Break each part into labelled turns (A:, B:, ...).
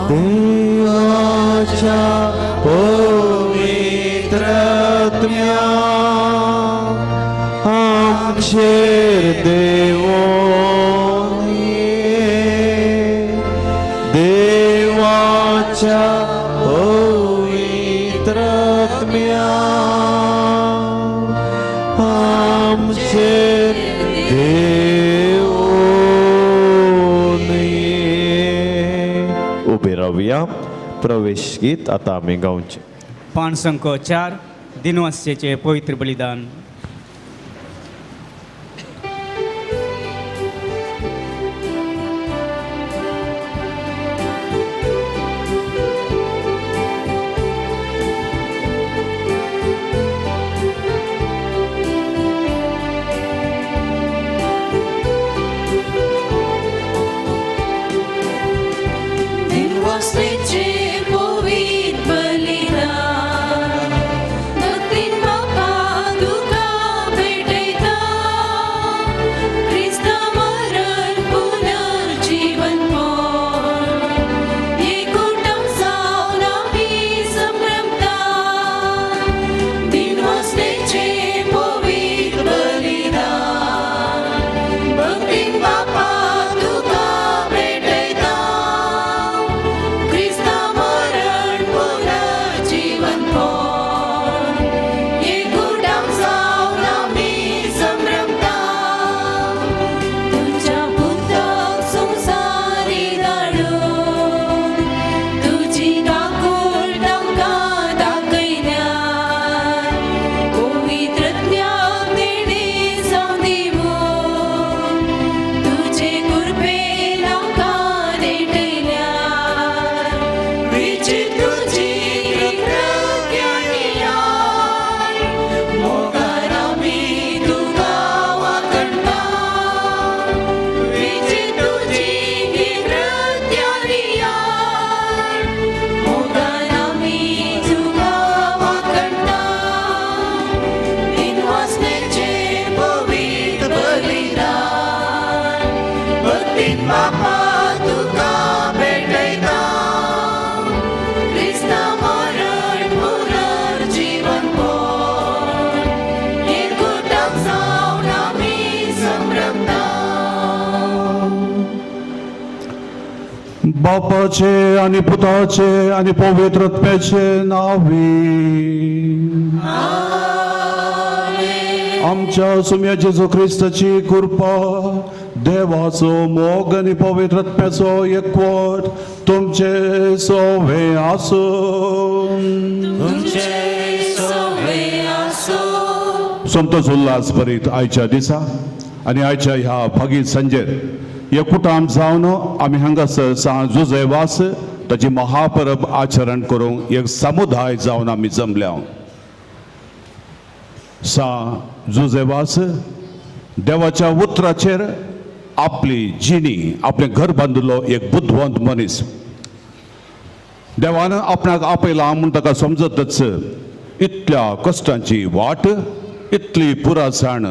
A: देवाच्या पवित्र आत्म्या आमचेर देवोन ये. देवाच्या पवित्र आत्म्या आमचेर देवोन ये. उभे राहूया. प्रवेश गीत आता आम्ही गाऊचे.
B: पाणसंक 4 दिनवास्येचे पवित्र बलिदान.
C: बापाचे आणि पुताचे आणि पवित्र आत्म्याचे नावी. आमच्या सुम्या जेजू ख्रिस्ताची कृपा, देवाचो मोग आणि पवित्र आत्म्याचो एकवट तुमचे सोवे आसून. संतोष उल्हास भरीत आयच्या दिसा आणि आयच्या ह्या भागी संजेर एकूटाम जावन आमी हांगासर जुजेवास ताची महापरब आचरण करूंक एक समुदाय जावन आमी जमल्या. जुजेवास देवाच्या उतराचेर आपली जिणी आपले घर बांदलो एक बुद्धवंत मनीस. देवान आपणाक आपयला म्हूण ताका समजतच इतल्या कश्टांची वाट, इतली पुरासाण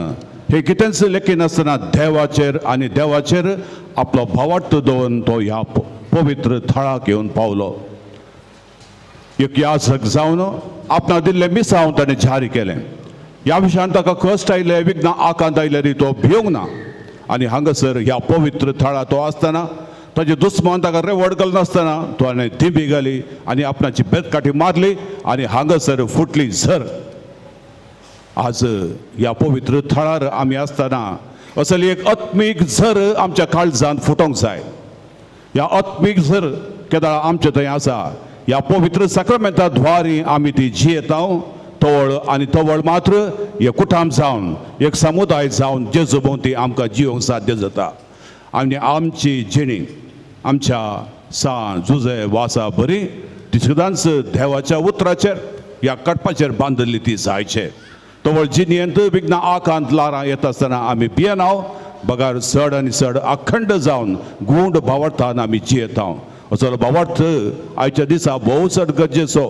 C: हे कितेंच लेखी नासतना देवाचेर आनी देवाचेर आपलो भावार्थ दवरून तो ह्या पवित्र थळाक येवन पावलो. एक याजक जावन आपणा दिल्ले मिसांव ताणें जारी केलें. ह्या विशयान ताका कश्ट आयले, विघ्न आकांत आयले तो भिवंक ना. आनी हांगासर ह्या पवित्र थळा तो आसतना ताजे दुस्मान ताका रेवड घाल नासतना ताणें थिबी घाली आनी आपणाची बेतकाठी मारली आनी हांगासर फुटली झर. आज ह्या पवित्र थळार आमी आसतना असली एक आत्मीक झर आमच्या काळजांत फुटोंक जाय. ह्या आत्मीक झर केदाळ आमचे थंय आसा. ह्या पवित्र साक्रामेंता द्वारी आमी ती जियेता. तवळ आनी तवळ मात्र एकूटाम जावन एक समुदाय जावन जेजू भोंवती आमकां जिवंक साध्य जाता. आनी आमची जिणी आमच्या जुजे वासा बरी ती सदांच देवाच्या उतराचेर ह्या कटपाचेर बांदली ती जायचे. तवळ जिनियेंत विघ्न आकांत लारां येता आसतना आमी पियेनाव बगार चड आनी चड अखंड जावन गूंड भावार्थान आमी जियेता. असो भावार्थ आयच्या दिसा भोव चड गरजेचो.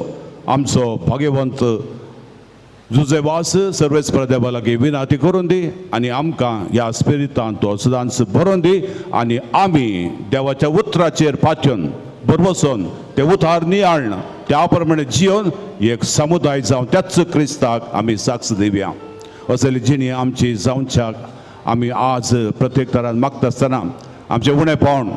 C: आमचो भाग्यवंत जुजेवास सर्वेस्पर देवा लागीं विनंती करून दी आनी आमकां ह्या स्पिरितान तो सदांच भरोवन दी आनी आमी देवाच्या उतराचेर पातून बरोवसून ते उतार नियाळण त्या प्रमाणे जिवन एक समुदाय जावन त्याच क्रिस्ताक आमी साक्ष दिवया. असली जिणी आमची जावच्याक आमी आज प्रत्येक तरान मागता आसतना आमचे उणेपण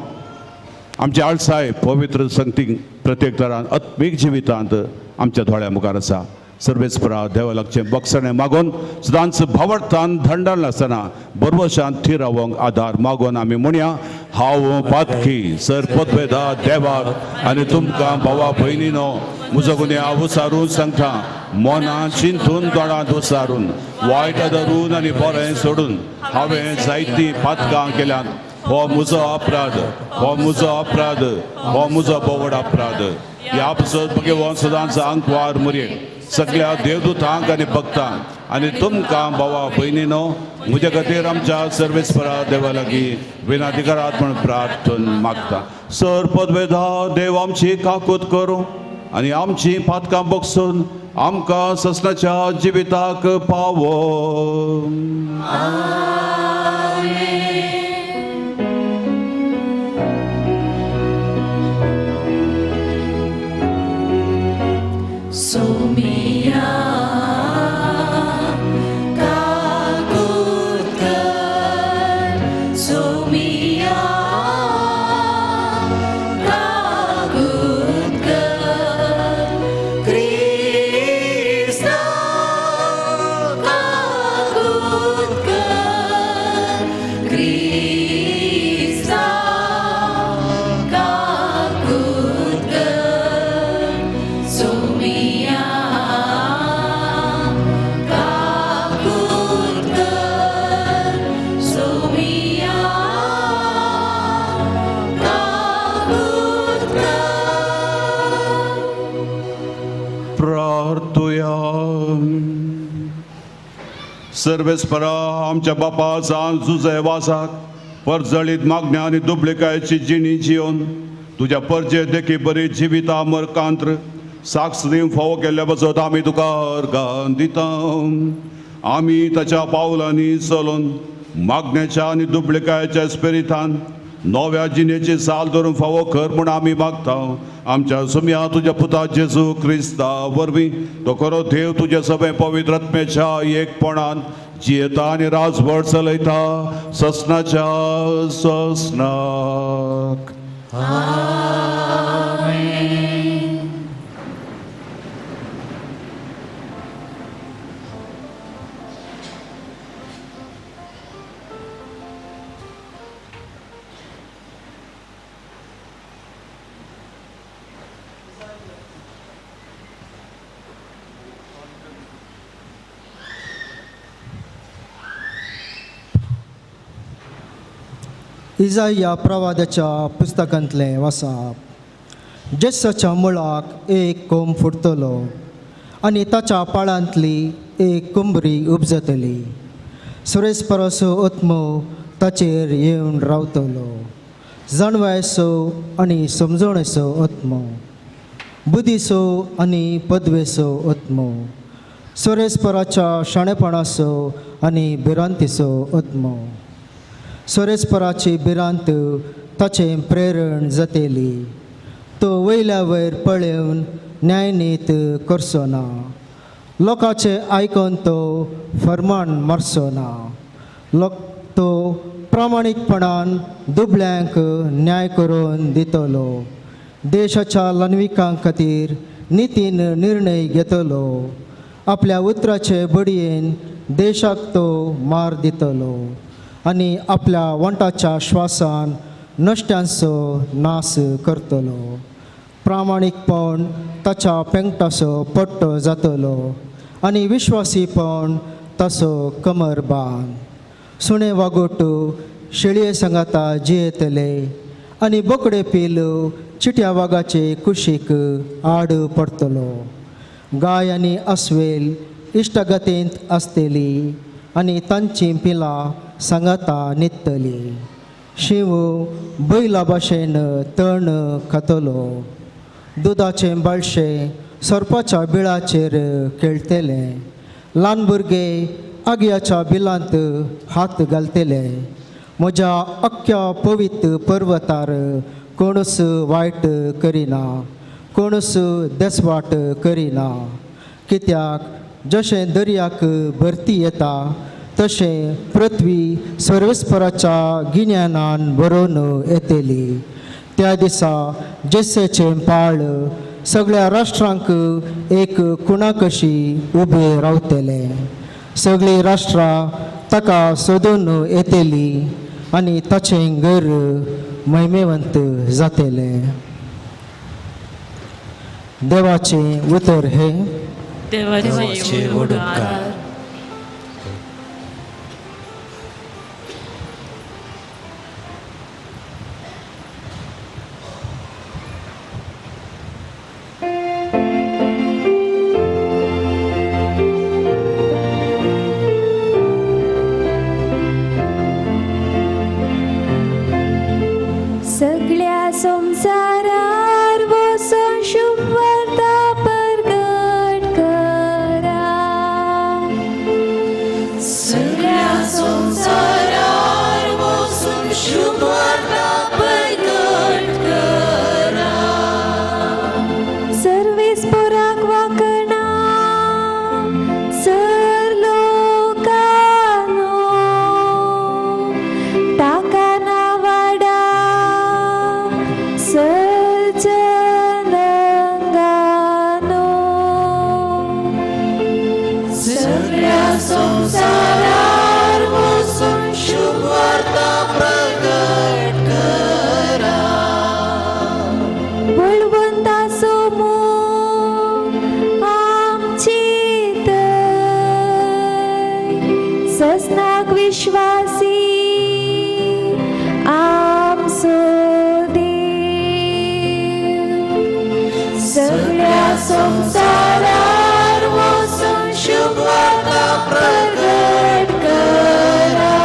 C: आमचे आळसाय पवित्र संगतीक प्रत्येक तरान आत्मीक जिवितांत आमच्या दोळ्या मुखार आसा. सर्वेस्परा देवा लागचे बक्षणे मागून सदांच भावर्थान धंडाळ आसतना बरोवशान थीर रावंक आदार मागून आमी म्हणया हांव पातकी सरपदवेदा देवाक आनी तुमकां भावा भयणीनो म्हजो गुन्या उसारून सांगता मनान चिंतून दोळांत उसारून वायट धरून आनी बरें सोडून हांवें जायतीं पातकां केल्यात. हो म्हजो अपराध, हो म्हजो अपराध, हो म्हजो बोवड अपराध. ह्या पासून भगवान सदांच आंकवार मुरये सगळ्या देवदूतांक आनी भक्तांक आनी तुमकां भावा भयणीनो म्हजे खातीर आमच्या सर्वेस्परा देवा लागीं विनाधिकारात म्हण प्रार्थन मागता. सरपदवेदा देव आमची काकूत करूं आनी आमची पातकां बगसून आमकां ससनाच्या जिविताक पावो.
D: सोमिया काकूत कर, सोमिया काकूत कर, क्रिस्ता काकूत कर, क्रिस्ता काकूत कर, सोमिया काकूत कर, सोमिया काकूत कर.
C: प्रार्थुया. सर्वेस्परा आमच्या बापा जावन जुजे वासाक परजळीत मागण्या आनी दुबळेकायेची जिणी जिवन तुज्या परजे देखी बरी जिविता मरकांत्र साक्ष दिवंक फावो केल्ल्या बसत आमी तुका अर्गां दिता. आमी ताच्या पावलांनी चलून मागण्याच्या आनी दुबळेकायेच्या स्पिरितान नव्या जिणेची साल धरून फावो कर म्हूण आमी मागता. आमच्या सुम्या तुज्या पुता जेजू क्रिस्ता वरवीं तो खरो देव तुजे सगळे पवित्र आत्मेच्या एकपणान जियेता आनी राजभर चलयता ससनाच्या ससनाक.
E: इजाया प्रवादाच्या पुस्तकांतलें वाचप. जेसाच्या मुळाक एक कोंब फुटतलो आनी ताच्या पाळांतली एक कुंबरी उपजतली. सुरेस्पराचो आत्मो ताचेर येवन रावतलो. जाणवायेचो आनी समजणेचो आत्मो, बुद्धीचो आनी पदवेचो आत्मो, सुरेस्पराच्या शाणेपणाचो आनी भिरांतीचो आत्मो. सुरेस्पराची भिरांत ताचें प्रेरण जातेली. तो वयल्या वयर पळोवन न्यायनीत करचो ना. लोकांचे आयकून तो फर्माण मारचो ना. तो प्रामाणीकपणान दुबळ्यांक न्याय करून दितलो. देशाच्या लानविकां खातीर नितीन निर्णय घेतलो. आपल्या उतराचे बडयेन देशाक तो मार दितलो आनी आपल्या वंटाच्या श्वासान नश्ट्यांचो नाश करतलो. प्रामाणीकपण ताच्या पेंगटाचो पट्टो जातलो आनी विश्वासीपण ताचो कमरबांद. सुणे वागोट शेळये सांगाता जियेतले आनी बोकडे पिलू चिट्या वागाचे कुशीक आड पडतलो. गाय आनी अस्वेल इश्टगतींत आसतली आनी तांची पिलां सांगाता न्हिदतली. शिव बैला भाशेन तण खातलो. दुदाचें बाळशें सर्पाच्या बिळाचेर खेळटले. ल्हान भुरगे आग्याच्या बिलांत हात घालतले. म्हज्या अख्ख्या पवित्र पर्वतार कोणूच वायट करिना, कोणूच देसवाट करिना. कित्याक जशें दर्याक भरती येता तशें पृथ्वी सर्वेस्पराच्या गिन्यानान भरून येतली. त्या दिसा जेसेचें पाळ सगळ्या राष्ट्रांक एक कुणा कशी उबे रावतले. सगळीं राष्ट्रां ताका सोदून येतली आनी ताचें घर महिमेवंत जातलें. देवाचें उतर हे
D: देवाचे उडकार.
F: सगळ्या संसारार वचून शुभ वार्ता प्रगट करा.
D: सगळ्या संसारार वचून शुभ वार्ता प्रगट करा.
F: सर्वेस्पराक वाकणा सर लोकांनो, ताका नावाडा सर जनांगानो.
D: सगळ्या संसारार वचून शुभ वार्ता प्रगट करा.
F: बळवंता समूह आमची दय, सस्नाक विश्वासी आमचो देव.
D: सगळ्या संसारार वचून शुभ वार्ता प्रगट करा.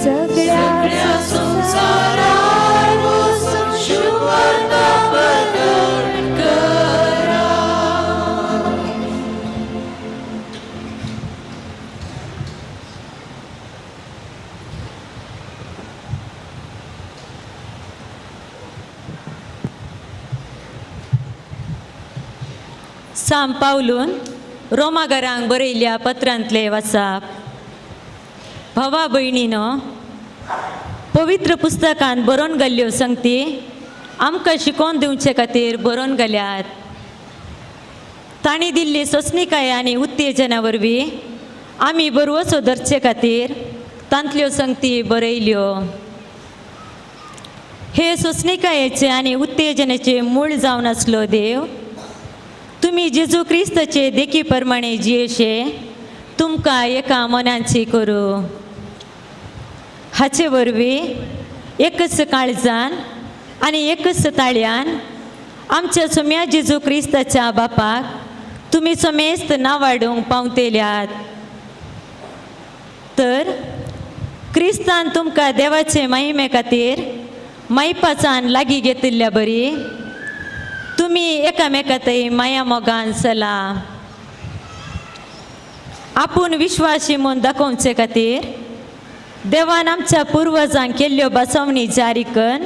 F: सगळ्या
D: संसारार वचून शुभ वार्ता प्रगट करा.
G: साम पावलून रोमागरांक बरयल्ल्या पत्रांतले वाचप. भावा भयणीनो, पवित्र पुस्तकांत बरोवन गेल्ल्यो संगती आमकां शिकोवन दिवचे खातीर बरोवन गेल्यात. तांणी दिल्ली सोंसणीकाय आनी उत्तेजना वरवीं आमी बरवसो धरचे खातीर तांतल्यो संगती बरयल्यो. हे सोंसणीकायेचे आनी उत्तेजनेचे मूळ जावन आसलो देव, तुमी जेजू क्रिस्ताचे देखी प्रमाणे जियेशे तुमकां एका मनांची करूं. हाचे वरवीं एकच काळजान आनी एकच ताळ्यान आमच्या सोम्या जेजू क्रिस्ताच्या बापाक तुमी समेस्त नांवाडूंक पावतेल्यात. तर क्रिस्तान तुमकां देवाचे महिमे खातीर मायपाचान लागीं घेतिल्ल्या बरी तुमी एकामेकांतय माया मोगान चला. आपूण विश्वासी म्हूण दाखोवचे खातीर देवान आमच्या पुर्वजांक केल्ल्यो बसवणी जारी करून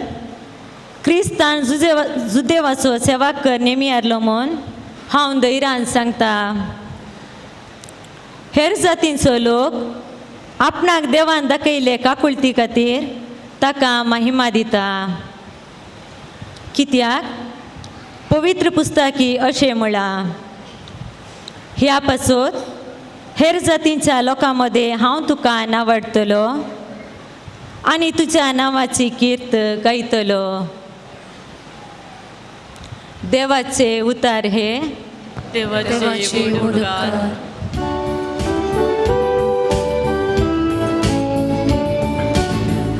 G: क्रिस्तान जुदेवाचो सेवाकर नेमी हारलो म्हूण हांव धैर्यान सांगता. हेर जातींचो लोक आपणाक देवान दाखयले काकुळती खातीर ताका महिमा दिता. कित्याक पवित्र पुस्तकी अशें म्हळां, ह्या पासत हेर जातींच्या लोकां मदें हांव तुका नांवाडटलो आनी तुज्या नांवाची कीर्त गायतलो. देवाचे उतार हे
D: देवाचे उडकार.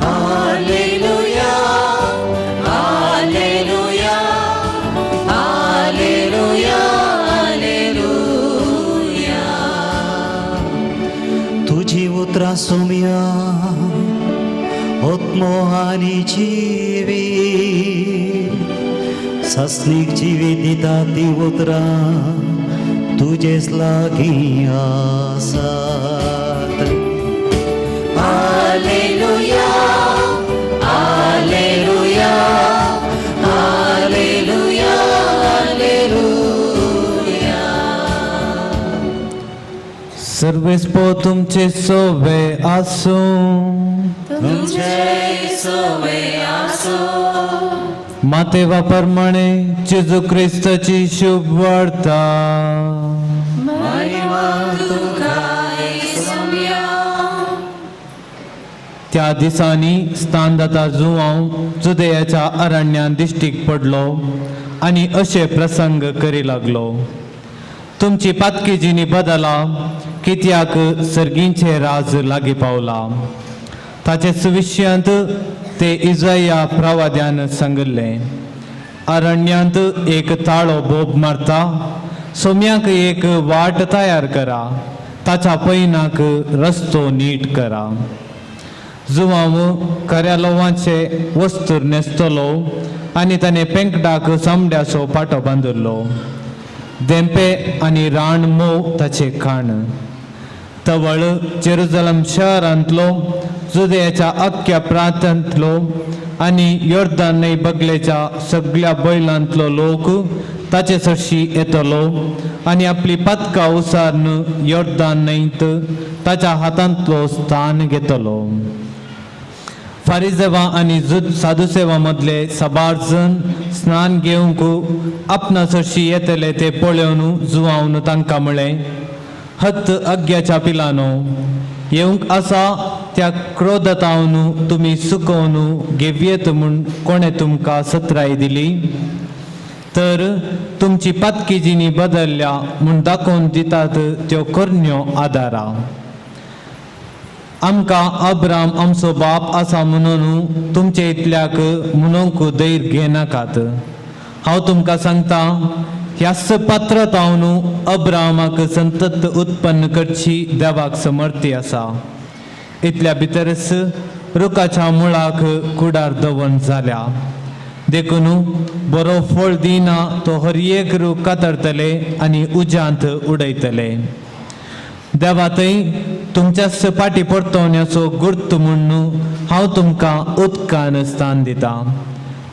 D: Hallelujah, hallelujah, hallelujah, hallelujah.
H: तुझी उतरां सोम्या आत्मो आनी जिवी, सस्नीक जिवी दिता ती उतरां तुजेच लागीं आसात.
D: Hallelujah, hallelujah. हालेलुया हालेलुया
I: सर्वेस्पो तुमचे सोवे आसो
D: तुमचे सोवे आसो
I: मातेवा प्रमाणे जेजू ख्रिस्ताची शुभ वार्ता
D: महिमा तुका येसुया
I: त्या दिसांनी स्थानदाता जुवांव जुदेयाच्या अरण्यात दिश्टीक पडलो आणि अशे प्रसंग करी लागलो. तुमची पातकी जिनी बदला कित्याक सर्गींचे राज लागी पावला. ताचे सुविश्यांत ते इजाया प्रवाद्यान सांगले. अरण्यांत एक ताळो बोब मारता, सोम्याक एक वाट तयार करा, ताच्या पैनाक रस्तो नीट करा. जुवांव कार्यालवाचे वस्तूर नेस्तलो आणि ताणे पेंकडाक सामड्याचो पाटो बांदुरलो. देंपे आणि रान मोव ताचे खाण. तवळ जेरुजलम शहरांतलो, जुदेयाच्या अख्ख्या प्रांतांतलो आणि योर्दान न्हंय बगलेच्या सगळ्या बैलांतलो लोक ताचे सरशी येतलो आणि आपली पदकां उसारन योर्दान न्हंयत ताच्या हातांतलो स्थान घेतलो. फारिजेवा आणि साधुसेवा मदले साबार जण स्नान घेवंक आपणा सरशी येतले ते पळोवन जुवांवन तांकां म्हळें, हत्त अग्ग्याच्या पिलानो, येवंक आसा त्या क्रोधतावन तुमी सुकोवन घेवयेत म्हूण कोणें तुमकां सत्राय दिली? तर तुमची पातकी जिनी बदलल्या म्हूण दाखोवन दितात त्यो करण्यो आदारा. आमकां अब्राम आमचो बाप आसा म्हणून तुमचे इतल्याक म्हणूंक धैर्य घेनाकात. हांव तुमकां सांगता, ह्याच पात्रतावन अब्रामाक संतत उत्पन्न करची देवाक समर्थी आसा. इतल्या भितरच रुखाच्या मुळाक कुडार दवण जाल्या. देखून बरो फळ दिना तो हर एक रूख कातरतले आनी उज्यांत उडयतले. देवा थंय तुमच्याच फाटी परतवण्याचो गुर्त म्हणून हांव तुमकां उदकान स्थान दिता.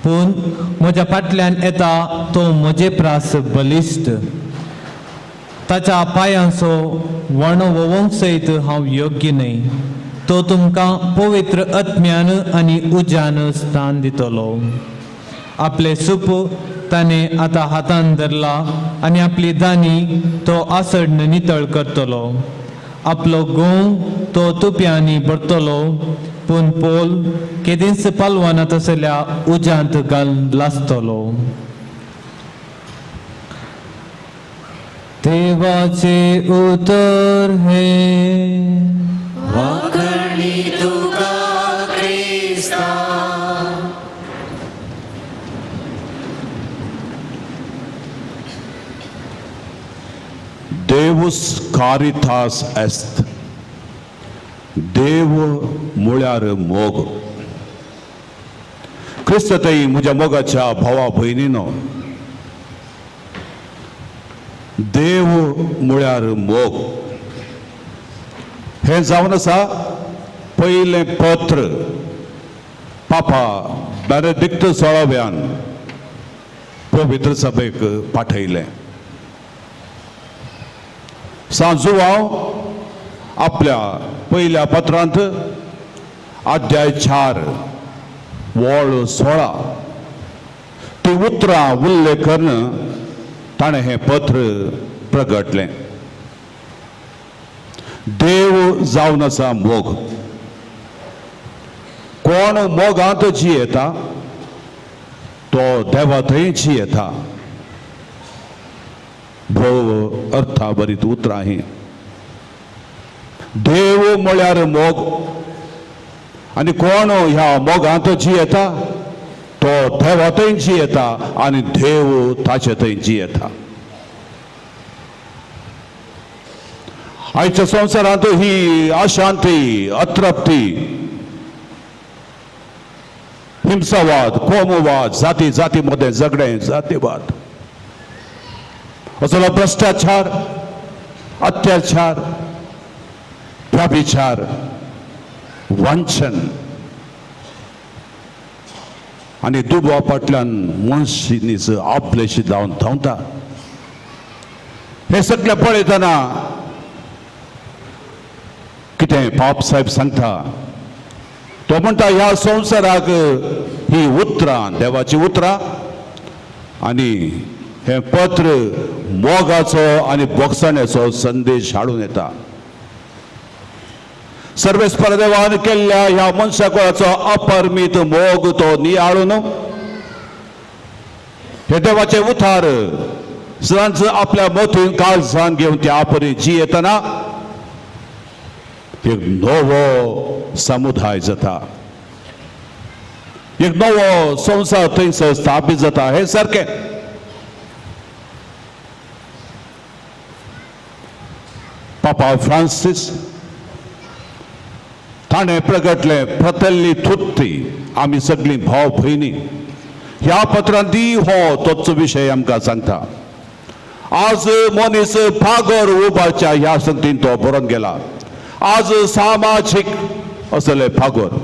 I: पूण म्हज्या फाटल्यान येता तो म्हजे प्रास बलिश्ट. ताच्या पांयांचो वणो वोवंक सयत हांव योग्य न्हय. तो तुमकां पवित्र आत्म्यान आनी उज्यान स्थान दितलो. आपले सूप ताणे आतां हातान धरला आनी आपली दानी तो आसडन नितळ करतलो. आपलो गोव तो तुप्यांनी भरतलो, पूण पोल केदींच पालवानात असल्या उज्यांत घालून लासतलो. देवाचे उतर हे
D: वाखणी तुका क्रिस्ता
C: देवुस कारितास एस्त. देव म्हळ्यार मोग. क्रिस्ततई म्हज्या मोगाच्या भावा भयणीनो, देव म्हळ्यार मोग. हे जावन आसा पयलें पत्र पापा बेनेडिक्ट 16व्यान पवित्र सभेक पाठयलें. सांजुवांव आपल्या पयल्या पत्रांत अध्याय 4 वळ 16 ती उतरां उल्लेख करून ताणें हें पत्र प्रगटलें. देव जावन आसा मोग. कोण मोगांत जियेता तो देवा थंय जियेता. भोव अर्था बरीत उतरां ही. देव म्हळ्यार मोग आनी कोण ह्या मोगांत जियेता तो देवा थंय जियेता आनी देव ताचे थंय जियेता. आयच्या संवसारांत ही अशांती, अतृप्ती, हिंसावाद, कोमवाद, जाती जाती मध्ये झगडे, जातीवाद, असलो भ्रष्टाचार, अत्याचार, व्यभिचार, वंचन आनी दुबा फाटल्यान मनशांनीच आपलेशी जावन धांवता. हे सगळें पळयतना कितें बाप साहेब सांगता तो म्हणटा ह्या संवसाराक ही उतरां देवाची उतरां आनी हे पत्र मोगाचो आनी बोगसण्याचो संदेश हाडून येता. सर्वेस्पर देवान केल्ल्या ह्या मनशा कुळाचो अपरिमीत मोग तो नियाळून हे देवाचे उतार सदांच आपल्या मोतीन काळजान घेवन त्या परी जी येतना एक नवो समुदाय जाता. एक नवो संसार थंयसर स्थापीत जाता. हे सारकें पापा फ्रांसीस ताणें प्रगटले फ्रatelli tutti आमी सगळीं भाव भयणी. ह्या पत्रांती हो तोच विशय आमकां सांगता. आज मनीस भागर उबारच्या ह्या संगतीन तो बरोवन गेला. आज सामाजीक असले भागर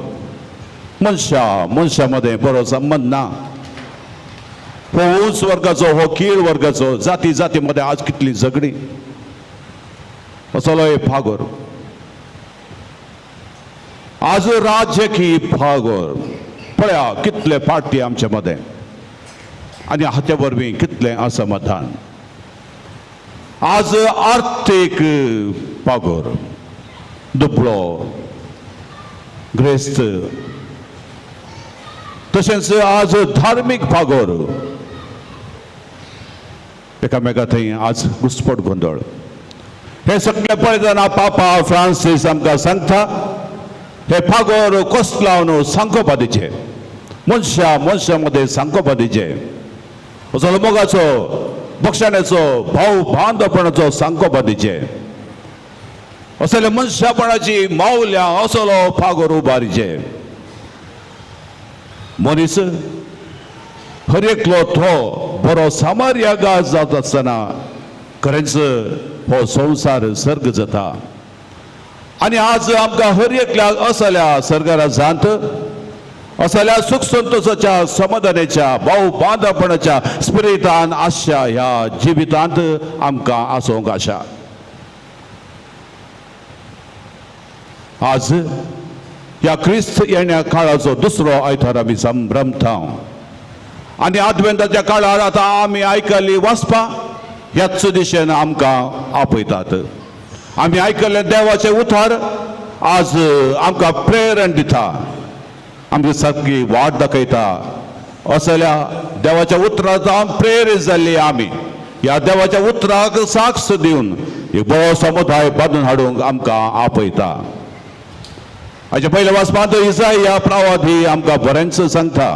C: मनशा मध्ये बरो संबंध ना. हो उंच वर्गाचो हो कीळ वर्गाचो जाती मध्ये आज कितली झगडी असलो हे भागर. आज राजकीय भागर पळया कितले पार्टी आमच्या मध्ये आनी हाच्या वरवीं कितले असमाधान. आज आर्थीक भागर दुबळो ग्रेस्त तशेंच आज धार्मीक भागर एकामेका थंय आज घुसपट गोंधळ. हे सगळे पळयतना पापा फ्रांसीस आमकां सांगता हे भागर कस लावन सांगोवपा दिचे मनशा मध्ये सांगोवपा दिचे. असलो मोगाचो बक्षण्याचो भाव बांदपणाचो सांगोवपा दिचे. असले मनशापणाची मावल्या असलो भागर उबारीचे. मनीस हर एकलो तो बरो सामार्यागा जात आसतना खरेंच हो संसार सर्ग जाता. आनी आज आमकां हर एकल्याक असल्या सरकारा जांत असल्या सुख संतोषाच्या समाधानाच्या भाव बांदपणाच्या स्पिरिटान आशा ह्या जिवितांत आमकां आसूंक आशा. आज ह्या क्रिस्त येण्या काळाचो दुसरो आयतार आमी संभ्रमता. आनी आदवेंताच्या काळार आतां आमी आयकल्ली वाचपां ह्याच दिशेन आमकां आपयतात. आमी आयकल्ले देवाचे उतार आज आमकां प्रेरण दिता आमची सारकी वाट दाखयता. असल्या देवाच्या उतरांत प्रेरीत जाल्ली आमी ह्या देवाच्या उतराक साक्ष दिवन एक बरो समुदाय बांदून हाडूंक आमकां आपयता. हाचे पयले वाचपांत इसाया प्रवादी आमकां बरेंच सांगता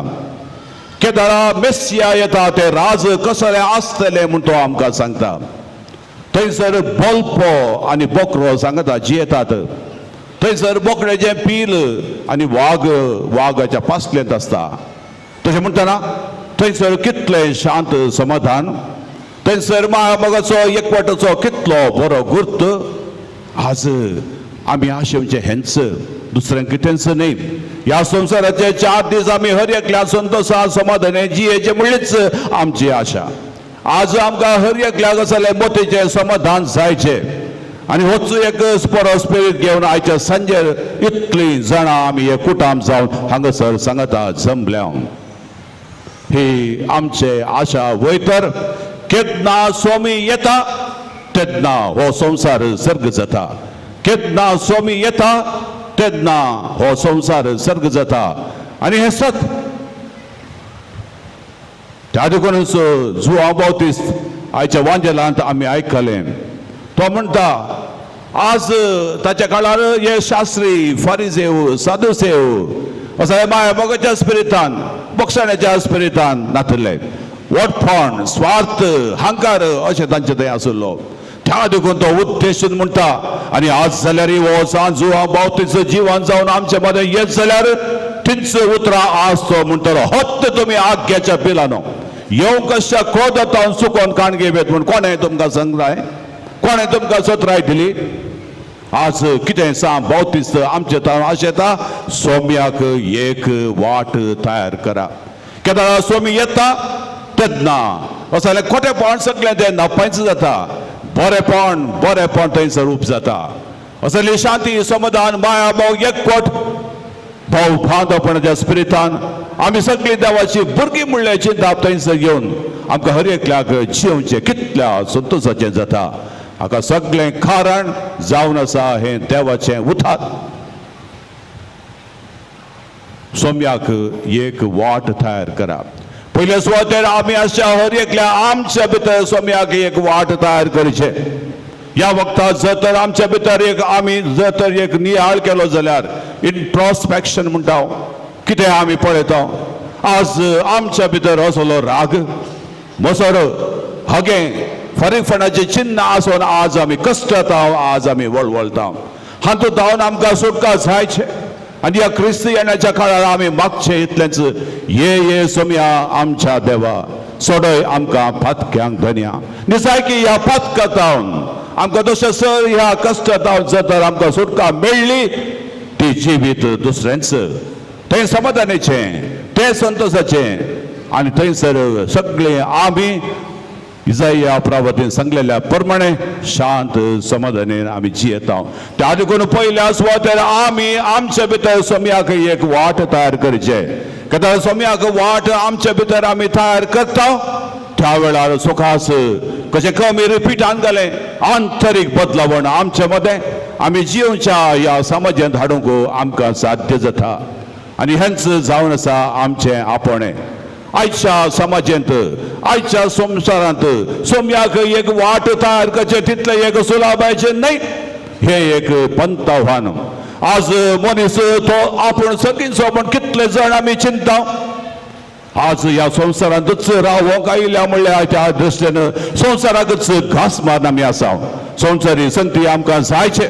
C: केदारा मेस्सिया येता ते राज कसले आसतले म्हूण तो आमकां सांगता. थंयसर बोलपो आनी बोकरो सांगता जी येतात. थंयसर बोकड्याचें पील आनी वागाच्या पासलेंत आसता. तशें म्हणटना थंयसर कितले शांत समाधान. थंयसर मोगाचो एकवटाचो कितलो बरो गुर्त. आज आमी आशेवचें हेंच दुसरें कितेंच न्ही. ह्या संवसाराचे 4 दीस आमी हर एकल्या संतोषा समाधाने जियेचे म्हणलीच आमची आशा. आज आमकां हर एकल्याक असले मोतीचे समाधान जायचे. आनी होच एक बरो स्पिरीट घेवन आयच्या सांजेर इतलीं जाणां आमी हे कुटाम जावन हांगासर सांगता जमल्या. ही आमचे आशा वयतर केन्ना स्वामी येता तेन्ना हो संवसार सर्ग जाता. केन्ना स्वामी येता तेन्ना हो संवसार सर्ग जाता. आनी हे सत त्या देखूनच जुआंव बावतिस्त आयच्या वांजेलांत आमी आयकलें तो म्हणटा आज ताच्या काळार हे शास्त्री फारिजेव सादुसेव असले माया मोगाच्या स्पिरिटान बक्षण्याच्या स्पिरिटान नातले. वटपण स्वार्थ हांकार अशें तांचे थंय आसलो. त्या देखून तो उद्देशून म्हणटा आनी आज जाल्यार हो जुआंव बावतिस्त जिवन जावन आमचे मदें येत जाल्यार थिंच उतरां आज तो म्हणटलो होत तुमी आग्याच्या पिलानो येवंक कशा क्रोधांत सुकोवन काणगे वेत म्हूण कोणें तुमकां सांगलाय कोणें तुमकां सत्राय दिली. आज कितें सांग बावतिस्त आमचे आशेता सोम्याक एक वाट तयार करा. केदार स्वामी येता तेन्ना असले खोटेपण सगळें तें नापायच जाता, बरेपण थंयसर रूप जाता. असली शांती, समाधान, माया भाव, एकवट, भाव बांदपणाच्या स्पिरितान आमी सगळी देवाची भुरगीं म्हणल्याची चिंता थंयसर घेवन आमकां हर एकल्याक जिवचें कितल्या संतोशाचें जाता. हाका सगळें कारण जावन आसा हें देवाचें उतर. सोम्याक एक वाट तयार करा. पयले सुवातेर आमी अशा हर एकल्या आमच्या भितर सोम्याक एक वाट तयार करचे. ह्या वक्तार जर तर आमच्या भितर आमी जर तर एक नियाळ केलो जाल्यार इंट्रोस्पेक्शन म्हणटा कितें आमी पळयता. आज आमच्या भितर असलो राग, मोसोर, हगे, फरीकपणाचे चिन्ह आसून आज आमी कश्टाता, आज आमी वळवळटा. हातूंत जावन आमकां सुटका जायचे आनी ह्या क्रिस्त येण्याच्या काळार आमी मागचे इतलेंच, ये सोम्या आमच्या देवा, सोडय आमकां पातक्यांक धन्या. निसायकी ह्या पातकांतावन आमकां तशें सर ह्या कश्टांतावन जर तर आमकां सुटका मेळ्ळी ती जिवीत दुसऱ्यांच थंय समाधानाचें, तें संतोशाचें आनी थंयसर सगळें आमी इजाया प्रवादीन सांगलेल्या प्रमाणे शांत समाधानेन आमी जियेता. त्या देखून पयल्या सुवातेर आमी आमच्या भितर सोम्याक एक वाट तयार करचे. कित्याक सोम्याक वाट आमच्या भितर आमी तयार करता त्या वेळार सुखास कशें कमी रिपीटान जालें आंतरीक बदलावण आमचे मदें आमी जिवच्या ह्या समाजांत हाडूंक आमकां साध्य जाता. आनी हेंच जावन आसा आमचें आपणे. आयच्या समाजांत, आयच्या संवसारांत सोम्याक एक वाट तयार करचें तितलें एक सुलाभाचें न्हय, हें एक पंथाव्हान. आज मनीस तो आपूण सगळींचो पण कितले जाण आमी चिंता. आज ह्या संवसारांतूच रावोंक आयिल्ल्या म्हणल्यार त्या दृश्टीन संवसाराकच घास मारून आमी आसा. संवसारी संती आमकां जायचे,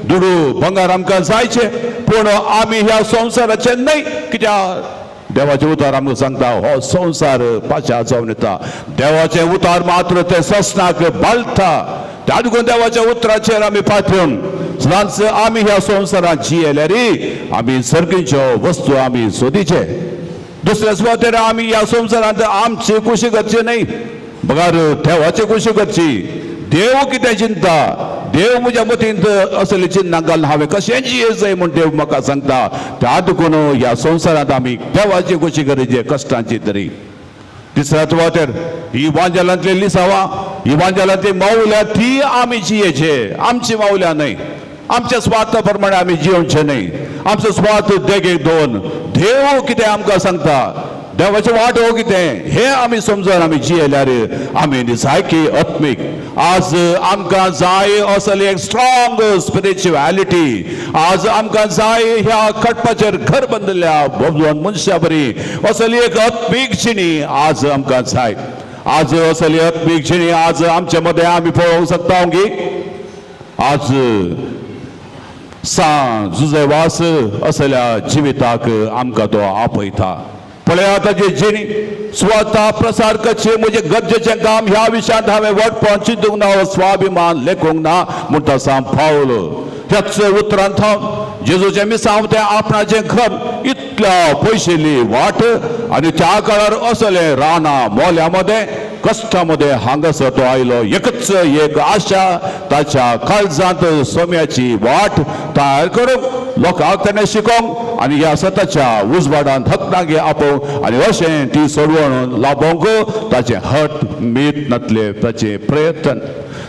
C: दुडू भंगार आमकां जायचे, पूण आमी ह्या संवसाराचे न्हय. कित्याक देवाचे उतार आमकां सांगता हो संवसार पाशा जावन येता. देवाचें उतार मात्र ते ससनाक बाळटा. त्या देखून देवाच्या उतराचेर आमी पातळून सदांच आमी ह्या संवसारांत जियेल्यार आमी सर्गीच्यो वस्तू आमी सोदीचे. दुसऱ्या सुवातेर आमी ह्या संवसारांत आमची खुशी करची न्हय, बगार देवाची खुशी करची. देव कितें चिंता, देव म्हज्या मतींत असले चिन्ह घालून हांवें कशें जियें जाय म्हूण देव म्हाका सांगता. त्या देखून ह्या संवसारांत आमी देवाची खुशी करचे कश्टांची तरी. तिसऱ्या सुवातेर ही वांजेलांतली लिसांवां, ही वांजेलांतली मावल्या ती आमी जियेचे, आमची मावल्या न्हय. आमच्या स्वार्था प्रमाणे आमी जिवचे न्हय. आमचो स्वार्थ देगेक दोन. देव कितें आमकां सांगता, देवाचें वाट हो कितें हें आमी समजून आमी जियेल्यार आमी निसायकी आत्मीक. आज आमकां जाय असली एक स्ट्रॉंग स्पिरिच्युएलिटी. आज आमकां जाय ह्या कटपाचेर घर बांदलेल्या भगवान मनशा बरी असली एक आत्मीक जिणी आज आमकां जाय. आज असली आत्मीक जिणी आज आमचे मदें आमी पळोवंक शकता की आज जुजेवास असल्या जिविताक आमकां तो आपयता. पळया ताची जिणी स्वता प्रसार करचे म्हजे गरजेचें काम ह्या विशयांत हांवें वटपण चिंतूंक ना, स्वाभिमान लेखूंक ना म्हणटा सांग पावलो. ह्याच उतरांत हांव जेजूचें मिसांव तें आपणाचें घर इतल्या पयशेली वाट आनी त्या काळार असलें रानां मोल्या मदें कश्टा मदें हांगासर तो आयलो. एकच एक आशा ताच्या काळजांत सोम्याची वाट तयार करूंक लोकांक ताणें शिकोवंक आनी ह्या सताच्या उजवाडांत हक्कांगे आपोवंक आनी अशें ती सोडवण लाभोवंक ताचें हट मीत नातले ताचे प्रयत्न.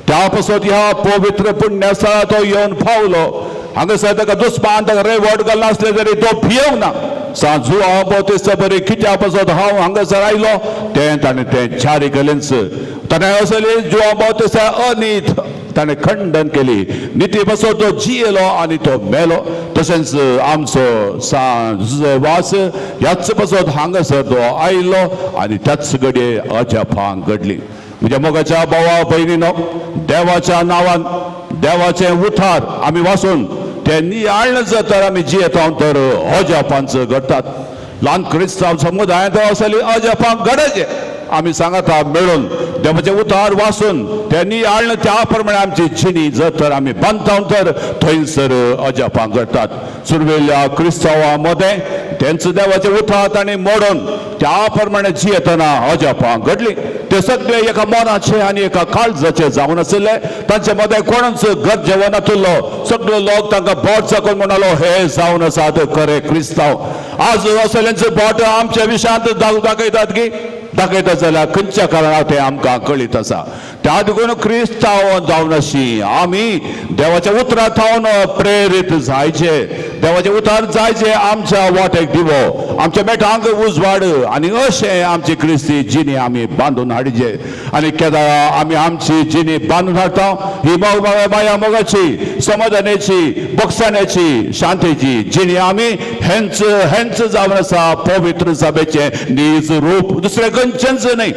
C: त्या पासून ह्या पवित्र पुण्य स्थळार तो येवन पावलो. हांगासर ताका दुस्मान ताका रेवट घालना आसले तरी तो भियेवंक ना. सांजू हांव भोवतेस्त बरें कित्या पासून हांव हांगासर आयलो तें ताणें तें जारी केलेंच. ताणें असली जुवा भोवतेस्त अनीत ताणें खंडन केली. निती पासून तो जियेलो आनी तो मेलो. तशेंच आमचो सांज वास ह्याच पासून हांगासर तो आयलो आनी त्याच घडये अजापांक घडली. म्हज्या मोगाच्या भावा भयणीनो, देवाच्या नांवान देवाचें उतार आमी वाचून तें नियाळ जर तर आमी जियेता तर अजापांच घडटात. ल्हान क्रिस्तांव समुदायांत असली अजापांक घडचे आमी सांगता मेळून देवाचे उतार वाचून त्यांनी आळण त्या प्रमाणे आमची जिणी जर तर आमी बांदता तर थंयसर अजापां घडटात सुरवेल्या क्रिस्तांवांमध्ये त्यांचं देवाचे उठार ताणें मोडून त्या प्रमाणे जियेतना अजापां घडली ते सगळे एका मनाचे आणि एका काळजाचे जावन आसले तांचे मध्ये कोणूच गरजे नासलो सगळे लोक तांकां बोट चाकून म्हणालो हे जावन आसात खरे क्रिस्तांव आज असल्यांचे बोट आमच्या विशयांत दाखयतात की दाखयता जाल्यार खंयच्या कारणां ते आमकां कळीत आसा त्या देखून क्रिस्तांव जावन अशी आमी देवाच्या उतरार थावन प्रेरीत जायचे देवाचे उतार जायचे आमच्या वाटेक दिवो आमच्या मेठांक उजवाड आनी अशें आमची क्रिस्ती जिणी आमी बांदून हाडचे आनी केदार आमी आमची जिणी बांदून हाडटा ही माया मोगाची समाधानाची बक्षाण्याची शांतीची जिणी आमी हेंच जावन आसा पवित्र सभेचे नीज रूप दुसरे खंयचेंच न्ही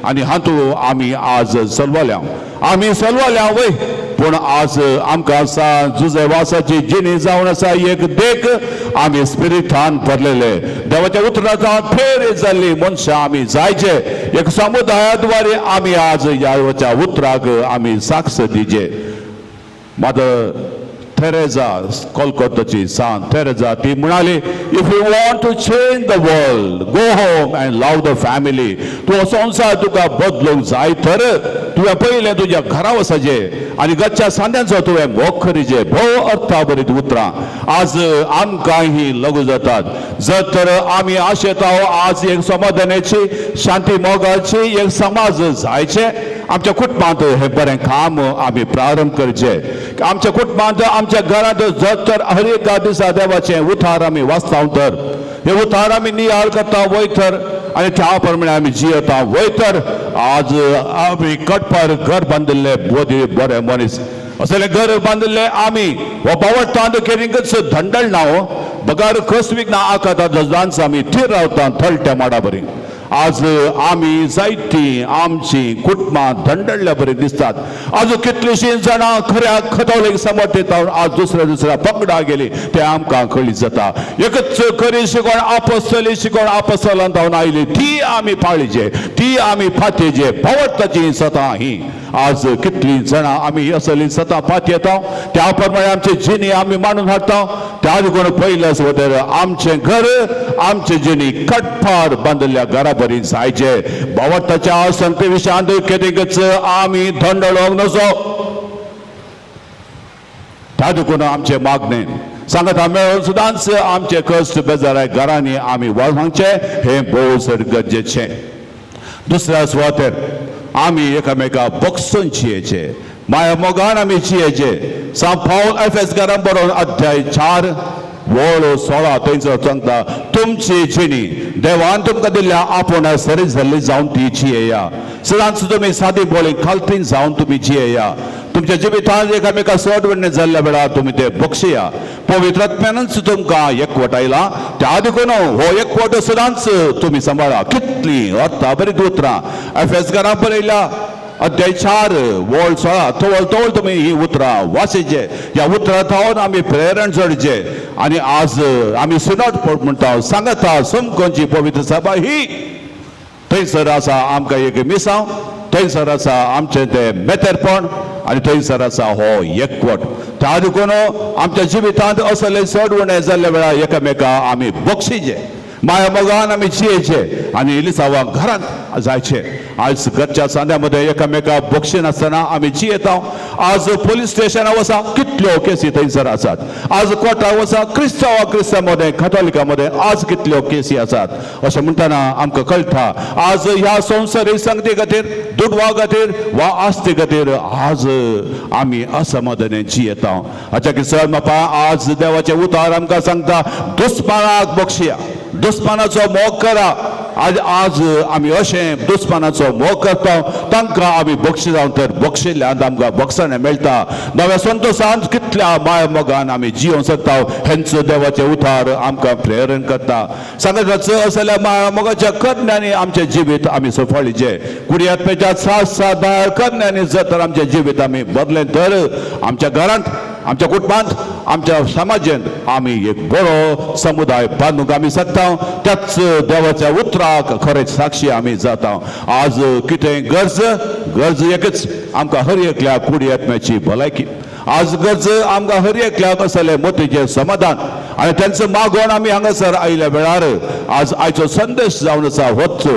C: आनी हातूंत आमी आज सलवाल्या वय पूण आज आमकां आसा जुजे वासाची जिणी जावन आसा एक देख आमी स्पिरिटान भरलेले देवाच्या उतरांत फेर जाल्ली मनशां आमी जायचे एक समुदाया द्वारे आमी आज ह्या उतराक आमी साक्ष दिजे मादर Teresa, कोलकाताची सांत तेरेजा ती म्हणाली if you want to change the world go home and love the family तू संसार तुका बदलूंक जाय तर तुवें पयलें तुज्या घरा वचचे आनी घरच्या सांद्यांचो तुवें मोग करीचे भोव अर्था बरीत उतरां आज आमकां ही लागू जातात जर तर आमी आशेता आज एक समाधानाची शांती मोगाची एक समाज जायचे आमच्या कुटुंबांत हे बरें काम आमी प्रारंभ करचे आमच्या कुटुंबांत आमच्या घरांत जर तर हर एका दिसा देवाचें उतार आमी वाचता तर हे उतार आमी नियाळ करता वय तर आनी त्या प्रमाणे आमी जियेता वय तर आज आमी कटपार घर बांदिल्ले बरे मनीस असले घर बांदिल्ले आमी हो बावटांत केरींगच धंडळ ना बगार कसवीक ना आकाता जजांच आमी थीर रावता थळट्या माडा बरी आज आमी जायती आमची कुटुंबां धंडळल्या बरी दिसतात आज कितलीशीं जाणां खऱ्या खतवलेक समर्थित आज दुसऱ्या पंगडा गेली ते आमकां कळीत जाता एकच खरी शिकोण आपोस्तली शिकोण आपोस्तलांत जावन आयली ती आमी पाळीचे ती आमी फातेचे भवताची सतां ही आज कितली जाणां आमी असली सतां फात येता त्या प्रमाणे आमची जिणी आमी मांडून हाडटा त्या देखून पयलेच वतर आमचें घर आमची जिणी कटपार बांदिल्ल्या घरा बरी जायचे भवताच्या संगती विशयांत केदीच आमी धंडळोंक नजो त्या देखून आमचे मागणे सांगता मेळून सुद्दांच आमचे कश्ट बेजाराय घरांनी आमी वळखांचे हे भोव सर गरजेचे दुसऱ्या सुवातेर आमी एकामेका बक्षून जियेचे माया मोगान आमी जियेचे सा पाऊल एफेसकारांक बरोवन अध्याय 4 वळ 16 थंयसर सांगता तुमची जिणी देवान तुमकां दिल्ल्या आपूण सरी जाल्ली जावन ती जियेया सदांच तुमी सादी बोळी खालतीन जावन तुमी जियेया तुमच्या जिवितांत एकामेका सोडवणे जाल्ल्या वेळार तुमी ते बक्षया पवित्रात्म्यानच तुमकां एकवटायला त्या देखून हो एकवट सदांच तुमी सांबाळा कितली अर्था बरी उतरां एफेसकारांक बरयल्या अध्याय 4 वळ 16 तवळ तुमी ही उतरां वाचीचे ह्या उतरां थावन आमी प्रेरण जोडचे आनी आज आमी सिनोड म्हणटा सांगता समकोनची पवित्र सभा ही थंयसर आसा आमकां एक मिसांव थंयसर आसा आमचें तें मेतेरपण आनी थंयसर आसा हो एकवट त्या देखून आमच्या जिवितांत असले सोडवणे जाल्ल्या वेळार एकामेका आमी बक्षीचे माया मोगान आमी जियेचे आनी इलिसांवां घरांत जायचे आज घरच्या सांद्यामध्ये एकामेका बक्षी नासतना आमी जियेता आज पुलीस स्टेशनार वसा कितल्यो केसी थंयसर आसात आज कोर्टार वसा क्रिस्तांवां कॅथॉलिकां मध्ये आज कितल्यो केसी आसात अशें म्हणटना आमकां कळटा आज ह्या संवसारीक संगती खातीर दुडवा खातीर वा आस्ती खातीर आज आमी असमाधानी जियेता हाच्या किसर बापा आज देवाचे उतार आमकां सांगता दुस्मानाक बक्षया दुस्मानाचो मोग करा आज आमी अशें दुस्मानाचो मोग करता तांकां आमी बक्षी जावन तर बक्षिल्ल्यान आमकां बक्षाणें मेळटा नव्या संतोशांत कितल्या माया मोगान आमी जियोंक शकता हेंचो देवाचे उतार आमकां प्रेरण करता सांगत असल्या माया मोगाच्या करण्यांनी आमचें जिवीत आमी सफळीचे कुडियात्मेच्या साथ करण्यांनी जर तर आमचें जिवीत आमी बदलें तर आमच्या घरांत आमच्या कुटुंबांत आमच्या समाजात आम्ही एक बरो समुदाय बांदूंक आमी शकता त्याच देवाच्या उतराक खरेंच साक्षी आमी जाता आज कितें गरज एकच आमकां हर एकल्या कुडी आत्म्याची भलायकी आज गरज आमकां हर एकल्याक असलें मोतीचें समाधान आनी त्यांचं मागोवन आमी हांगासर आयल्या वेळार आज आयचो संदेश जावन आसा होच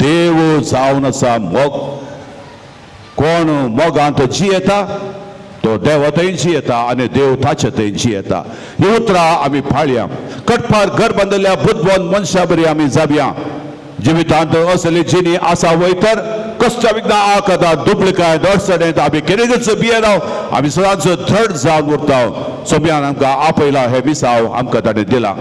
C: देव जावन आसा मोग कोण मोगांत जियेता तो देव थंय जियेता आनी देव ताचे थंय जियेता ही उतरां आमी पाळया कटपार घर बांदिल्ल्या बुद्धवंत मनशा बरी आमी जावया जिवितांत असली जिणी आसा वयतर कश्ट विघ्न आकदा दुबळकाय अडचणेंत आमी केन्नाच भियेना आमी सदांच थर्ड जावन उरता सोम्यान आमकां आपयला हे विसाव आमकां ताणें दिला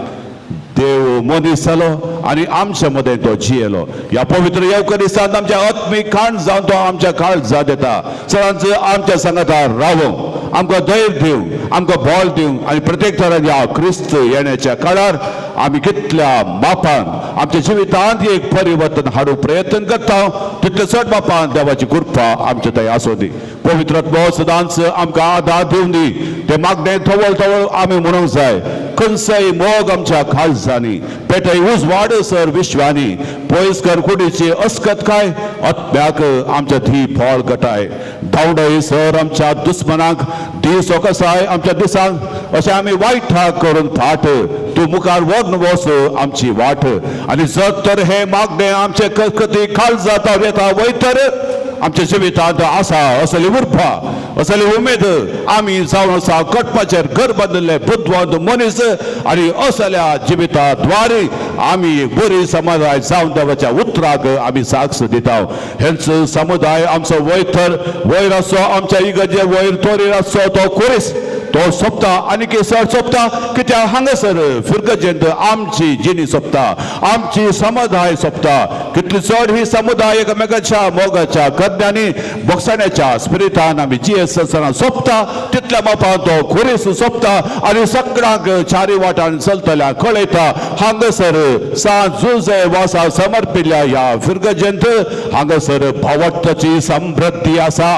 C: देव मनीस जालो आनी आमच्या मदें तो जियेलो ह्या पवित्र येवकारिस्तांत आमच्या आत्मीक खाण जावन तो आमच्या काळजांत येता सदांच आमच्या सांगाता रावो आमकां धैर्य दिवं आमकां बळ दिवं आनी प्रत्येक तरांच्या क्रिस्त येण्याच्या काळार आमी कितल्या मापान आमच्या जिवितांत एक परिवर्तन हाडूंक प्रयत्न करता तितले चड मापान देवाची कृपा आमचे थंय आसूं दी पवित्र सदांच आमकां आदार दिवन दी ते मागणें थवळ थवळ आमी म्हणूंक जाय खंयचोय मोग आमच्या काळजांनी पेटय उजवाड सर विश्वांनी पयस कर कुडीची अस्कत काय आत्म्याक आमच्या धी फळ गटाय धांवडय सर आमच्या दुस्मनाक दीस कसाय आमच्या दिसांक अशें आमी वायट करून फाट तूं मुखार व्हरून वच आमची वाट आनी जर तर हे मागणें आमचे कथी काळजांत येता वयतर आमच्या जिवितांत आसा असली उर्बा असली उमेद आमी जावन आसा कटपाचेर घर बांदिल्ले बुद्धवंत मनीस आनी असल्या जिविता द्वारे आमी एक बरी समुदाय जावन देवाच्या उतराक आमी साक्ष दिता हेंच समुदाय आमचो वयतर वयर आसो आमच्या इगर्जे वयर तोरीर आसो तो कुरीस तो सोंपता आनी केसर सोंपता कित्याक हांगासर फिरगजेंत आमची जिणी सोंपता आमची समुदाय सोंपता कितली चड ही समुदाय एकामेकाच्या मोगाच्या कज्ञांनी बोगसाण्याच्या स्पिरितान आमी जियेत आसतना सोंपता तितल्या मापान तो खुरीस सोंपता आनी सगळ्यांक चारी वाटान चलतल्या कळयता हांगासर सांज जुजे वासा समर्पिल्ल्या ह्या फिरगजेंत हांगासर भावत्वाची समृद्धी आसा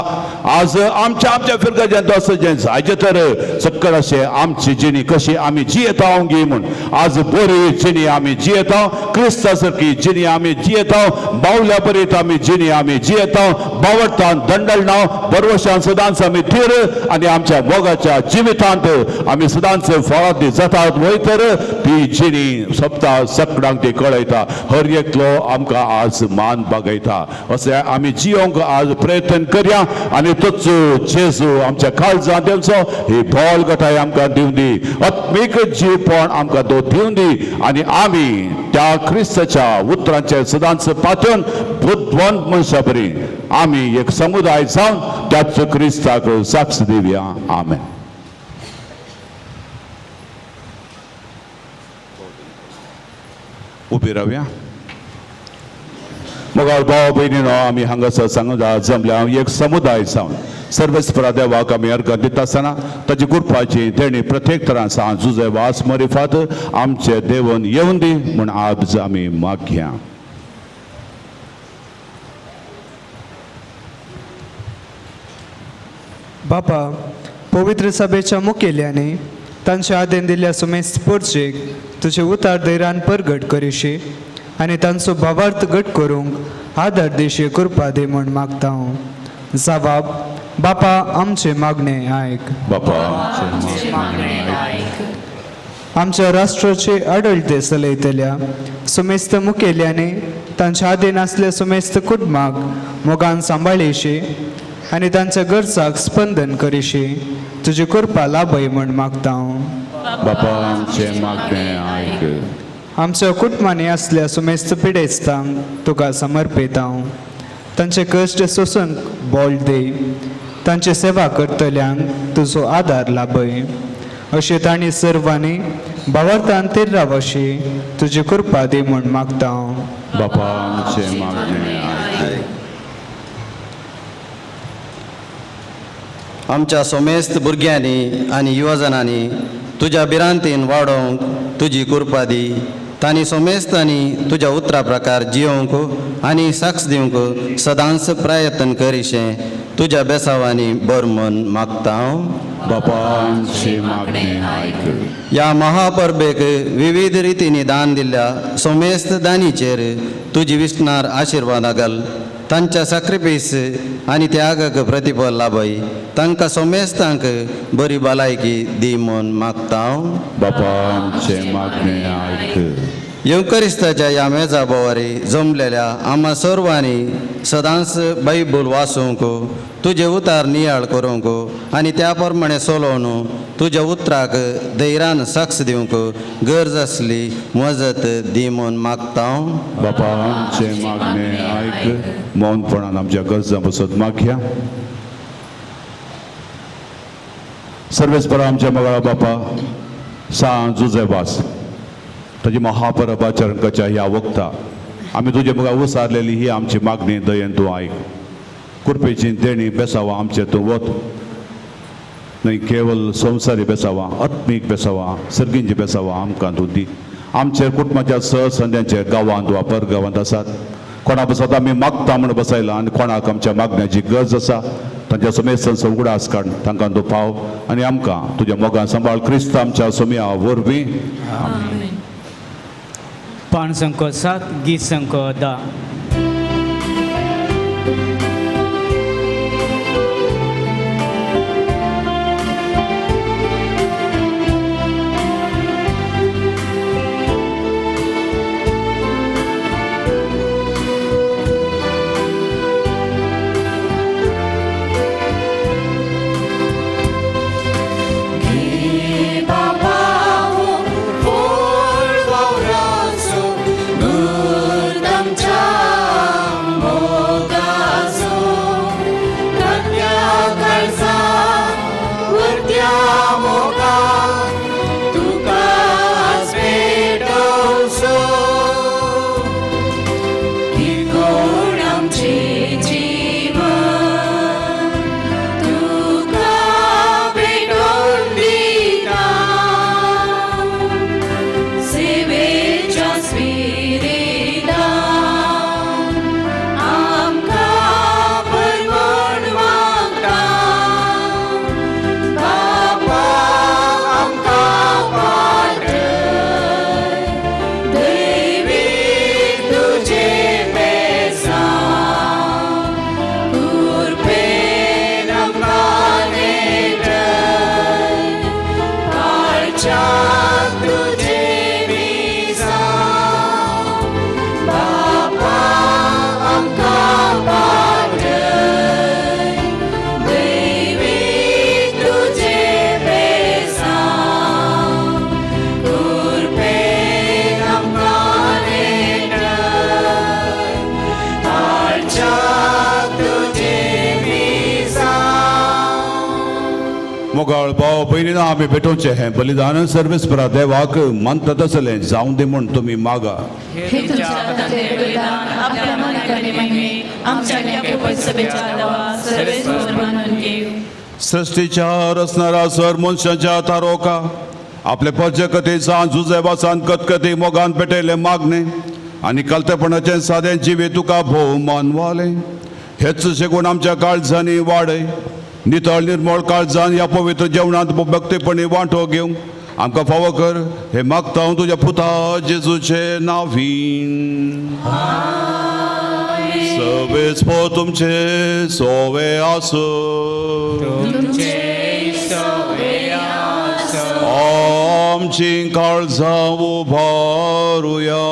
C: आज आमच्या फिरगजेंत असं जें जायचे तर सक्कळ अशें आमची जिणी कशी आमी जियेता गी म्हूण आज बरी जिणी आमी जियेता क्रिस्ता सारकी जिणी आमी जियेता बावल्या बरीत आमी जिणी आमी जियेता बावडटान दंडलना बरवशान सदांच आमी थीर आनी आमच्या मोगाच्या जिवितांत आमी सदांच फळांत जातात वयतर ती जिणी सोंपता सगळ्यांक ती कळयता हर एकलो आमकां आज मान बागयता अशें आमी जियोंक आज प्रयत्न करया आनी तोच जेजू आमच्या काळजांत येवचो ही बळ गटाय आमकां दिवन दी आत्मीक जीवपण आमकां तो दिवन दी आनी आमी त्या क्रिस्ताच्या उतरांचे सदांच पातून बुद्धवंत मनशा बरी आमी एक समुदाय जावन त्याच क्रिस्ताक साक्ष दिवया आमेन उबी रावया मोगाळ भाव भयणीनो आमी हांगासर सांगून जमल्या एक समुदाय जावन सर्वेस्परा देवाक आमी अर्घ दिता आसतना ताची कृपाची तेणी प्रत्येक तरां सांज जुजे वास मरिफात आमचे देवन येवन दी म्हूण आज आमी मागया
J: बापा पवित्र सभेच्या मुखेल्याने तांच्या आदेन दिल्ल्या सुमेस्त पोरचेक तुजे उतार धैर्यान परगट करीशी आनी तांचो भावार्थ घट करूंक आदार देशी कृपा दे म्हूण मागता हांव जबाब बापा आमचे मागणे आयक
C: बापा
J: आमच्या राष्ट्राचे आडळते चलयतल्या सुमेस्त मुखेल्याने तांच्या आदेन आसल्या सुमेस्त कुटुंबाक मोगान सांबाळीशी आनी तांच्या गरजाक स्पंदन करीशी तुजी कृपा लाभय म्हूण मागता हांव
C: बापा आमचे मागणे आयक
J: आमच्या कुटुंबांनी असल्या सुमेस्त पिडेस्तांक तुका समर्पित हांव तांचे कश्ट सोसूंक बोल दे तांची सेवा करतल्यांक तुजो आदार लाभय अशें तांणी सर्वांनी भावार्थान तेर रावशी तुजी कृपा दी म्हूण मागता हांव
C: बापा आमचे मागणे आयक
K: आमच्या सोमेस्त भुरग्यांनी आनी युवजनांनी तुज्या भिरांतीन वाडोवंक तुजी कृपा दी तांणी सोमेस्तांनी तुज्या उतरा प्रकार जियोवंक आनी साक्ष दिवंक सदांच प्रयत्न करीशें तुझ्या बेसावानी बरमन मागता
C: बापा आमची मागणी ऐक.
K: या महापर्बेक विविध रितींनी दान दिल्ल्या सोमेस्त दानीचेर तुजी विस्तार आशिर्वाद घाल. तांच्या सॅक्रिफीस आनी त्यागाक प्रतिफल लाभय. तांकां सोमेस्तांक बरी भलायकी दी म्हूण मागता
C: बापा आमचे मागणी ऐक.
K: युकरिस्ताच्या या मेजा बोवारी जमलेल्या आम्हा सर्वांनी सदांच बायबल वाचूंक तुझे उतार नियाळ करूंक आनी त्या प्रमाणे चलोवन तुज्या उतराक धैर्यान साक्ष दिवंक गरज असली मजत दी म्हूण मागता
C: बापा आमचे मागणे ऐक. मौनपणान आमच्या गरजा बसत मागया. सर्वेस्परा आमच्या मगळा बापा सांज जुजेबास तुझी महापरबाचरणकाच्या ह्या वक्ता आम्ही तुझे मगा उसारलेली ही आमची मागणी दयेन तूं ऐक. कृपेची देणी बेसावा आमचे तूं वत. नाही केवळ संवसारी बेसावा, आत्मीक बेसावा, सर्गींची बेसावा आमकां तूं दी. आमचे कुटुंबाच्या सहसंध्यांचे गांवांत वा परगांवांत आसात. कोणा बसत आमी मागता म्हण बसयला आनी कोणाक आमच्या मागण्याची गरज आसा तांच्या समेस्त उगडास काड तांकां तूं पाव आनी आमकां तुज्या मोगान सांबाळ क्रिस्त आमच्या सोम्या वरवीं.
B: पान संको 7 गीत संको 10.
C: मोगाळ भाव भयणींनो आमी भेटोवचे हे बलिदान सर्वेस्परा देवाक मानता तसलें जावं दी म्हूण तुमी मागा.
D: हे तुमच्या हातांतले बलिदान आपल्या मनात महिमे आमच्या न्याय सभेच्या दवा सर्वेश्वर मानून घेऊ.
C: सृष्टीच्या रचणारा सर मनशाच्या तारोका आपले पर्जकथेचा जुजेबासान कतकती मोगान पेटयले मागणे आनी कलतेपणाचे सादें जिवे तुका भोव मानवाले. हेच शेगून आमच्या काळजांनी वाडय. नितळ निर्मळ काळजान ह्या पवित्र जेवणांत भक्तीपणी वांटो घेवंक आमकां फावो कर हे मागता हांव तुज्या पुता जेजूचे नांवीन. सवेस पो तुमचे सोवे आसो. आमची काळजां उबारुया.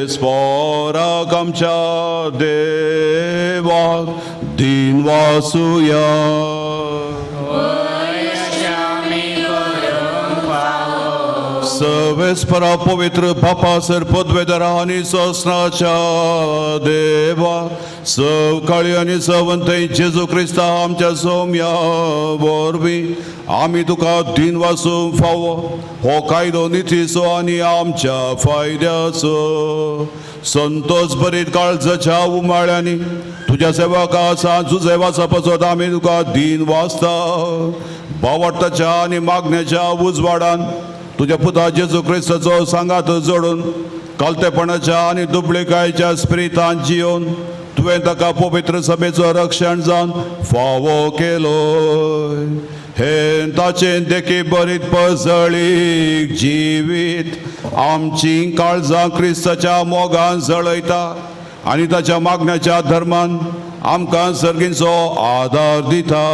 C: सर्वेस्पराक आमच्या देवाक दिन वासुया. सर्वेस्परा पवित्र बापा सर पदवेदरा आनी सोसनाच्या देवा सवकाळी आनी सवंतय जेजू क्रिस्ता आमच्या सौम्या वरवीं आमी तुका दिन वासूंक फावो. हो कायदो नितीचो आनी आमच्या फायद्याचो. संतोष भरीत काळजाच्या उमाळ्यांनी तुज्या सेवका सांजुजे वाचा पसत आमी तुका दिन वाचता. भावार्थाच्या आनी मागण्याच्या उजवाडान तुझ्या पुता जेजू क्रिस्ताचो सांगात जोडून कलतेपणाच्या आनी दुबळेकायेच्या स्पिरितान जियोन तुवें ताका पवित्र सभेचो रक्षण जावन फावो केलो. हे ताचे देखी बरीत पसळीक जिवीत आमची काळजां क्रिस्ताच्या मोगान जळयता आनी ताच्या मागण्याच्या धर्मान आमकां सर्गींचो आदार दिता.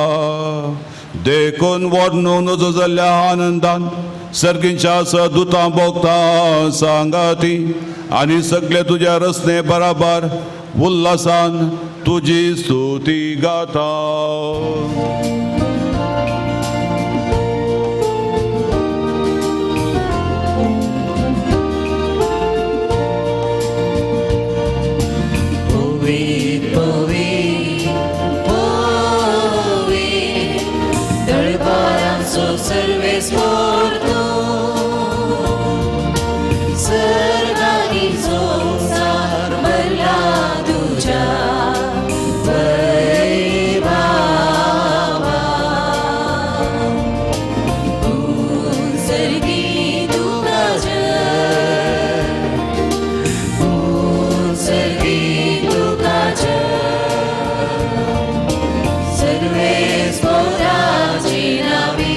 C: देखून वर्णून नजो जाल्ल्या आनंदान सर्गींच्या सदूतां भोगता सांगाती आनी सगळे तुज्या रस्ते बराबर उल्हासान तुजी स्तुती गाता.
D: सर्वेस मोरतो सर्गानी संसार भरला तुझ्या वैभवा. सर्गी तुका जय, सर्गी तुका जय, सर्वेस मोराची नावी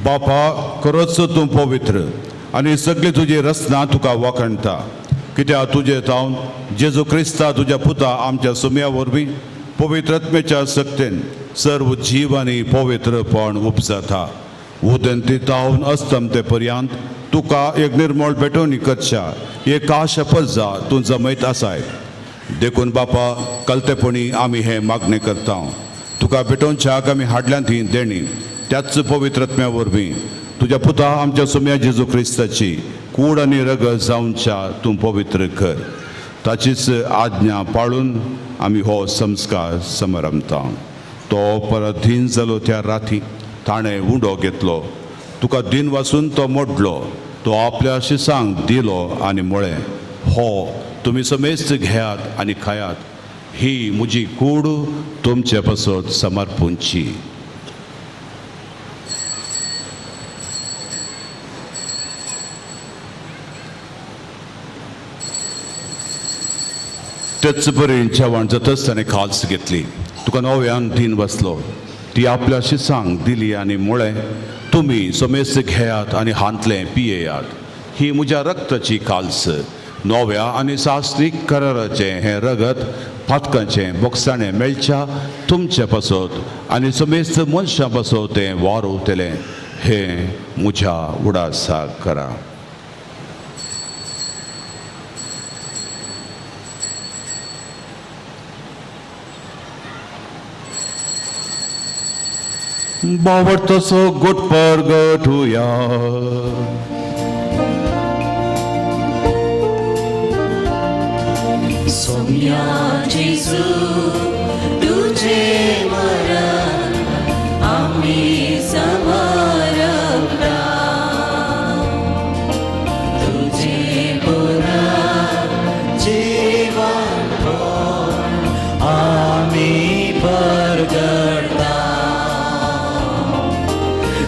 C: बापा खरोच तूं पवित्र आनी सगळी तुजी रचना तुका वखणटा. कित्याक तुजे तावन जेजू क्रिस्ता तुज्या पुता आमच्या सुम्या वरवीं पवित्रत्मेच्या सक्तेन सर्व जीव आनी पवित्रपण उपजता. उदंती तावन अस्तमते पर्यंत तुका एक निर्मळ भेटोवणी करच्या एक आशा तूं जमयत आसाय. देखून बापा कलतेपणी आमी हें मागणें करता. तुका भेटोवच्याक आमी हाडल्यांत ही देणी त्याच पवित्रत्म्या वरवीं तुज्या पुता आमच्या सुम्या जेजू क्रिस्ताची कूड आनी रगत जावच्या तूं पवित्र कर. ताचीच आज्ञा पाळून आमी हो संस्कार समरमता. तो परत दिन जालो त्या राती ताणें उंडो घेतलो. तुका दिन वाचून तो मोडलो. तो आपल्या शिसांक दिलो आनी म्हळें, हो तुमी समेस्त घेयात आनी खायात. ही म्हजी कूड तुमचे पासत समर्पूंची. तेच बरें जेवण जातच ताणें खास घेतली. तुका नव्यान दिन वचलो. ती आपल्या शिसांक दिली आनी म्हळें, तुमी समेस्त घेयात आनी हांतलें पियेयात. ही म्हज्या रक्ताची काल्स, नव्या आनी सासरीक कराराचें हें रगत फातकांचें बोगसाणें मेळच्या तुमचे पासत आनी समेस्त मनशां पासत तें वारोवतलें. हें म्हज्या उडासाक करा. बावट तसो गुटपर गठुया.
D: सोम्या जेजू तुझे मरण आम्ही समरमता. तुझे पुराण जीवन आम्ही परगडता.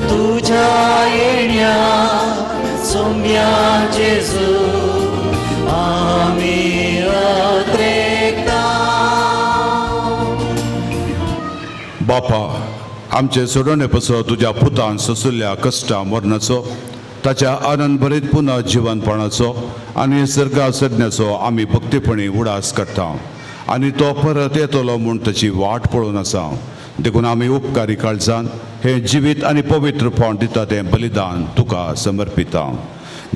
D: तुझ्या येण्या सोम्या जेजू आम्ही
C: बापा आमचे सोडोणे पासो तुज्या पुतान सोंसुल्ल्या कश्टां मरणाचो ताच्या आनंद भरीत पुनः जिवनपणाचो आनी सर्गा सडण्याचो आमी भक्तीपणी उडास करता. आनी तो परत येतलो म्हूण ताची वाट पळोवन आसा. देखून आमी उपकारी काळजान हें जिवीत आनी पवित्रपण दिता तें बलिदान तुका समर्पिता.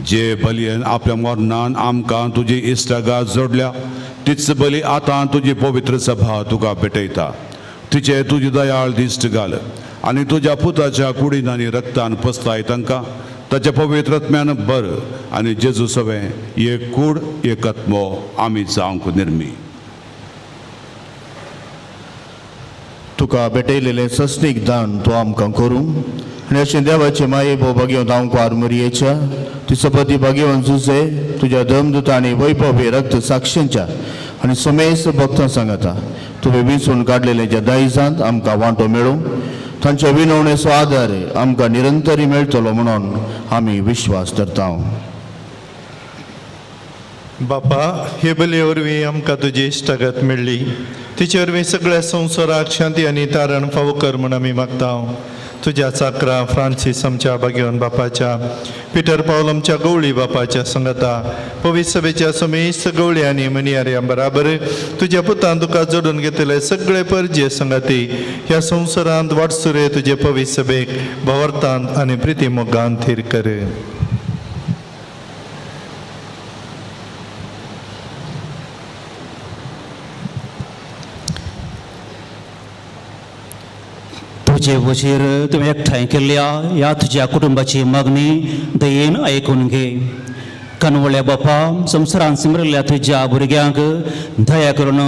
C: जे बलयेन आपल्या मरणान आमकां तुजी इश्टागात जोडल्या तीच बली आतां तुजी पवित्र सभा तुका भेटयता. तिचे तुजी दयाळ दिश्ट घाल आनी तुज्या पुताच्या कुडीन आनी रक्तान पसताय तांकां ताच्या पवित्र आत्म्यान बर आनी जेजू सवे एक कूड एक आत्मो आमी जावंक निर्मी.
L: तुका भेटयलेलें सस्तीक दान तूं आमकां करूं आनी अशें देवाचे माये भोव भाग्यवंत हांव मरयेच्या तिसपती भाग्यवंत जुजे तुज्या धर्मदूता आनी वैभवी रक्त साक्षींच्या आनी समेस्त भक्तां सांगाता तुवें विंचून काडलेले ज्या दायजांत आमकां वांटो मेळूं तांच्या विनवणेचो आदार आमकां निरंतरी मेळटलो म्हणून आमी विश्वास धरता.
M: बापा, हे बले वरवीं आमकां तुजी इश्टागत मेळ्ळी. तिचे वरवीं सगळ्या संवसाराक शांती आनी तारण फावो कर म्हूण आमी मागता. तुज्या चाकरा फ्रांसीस आमच्या भाग्यवान बापाच्या, पिटर पावल आमच्या गवळी बापाच्या संगता, पवित्र सभेच्या समेस्त गवळी आनी मनियाऱ्या बराबर तुज्या पुतान तुका जोडून घेतले सगळे परजे संगती ह्या संवसारांत वाटसुरे तुजे पवित्र सभेक भवर्तांत आनी प्रिती मोगान थीर कर.
H: तुझे वचेर तुवें एकठांय केल्ल्या ह्या तुज्या कुटुंबाची मागणी दयेन आयकून घे. कनवळ्या बापा, संवसारांत सिमरल्ल्या तुज्या भुरग्यांक दया करून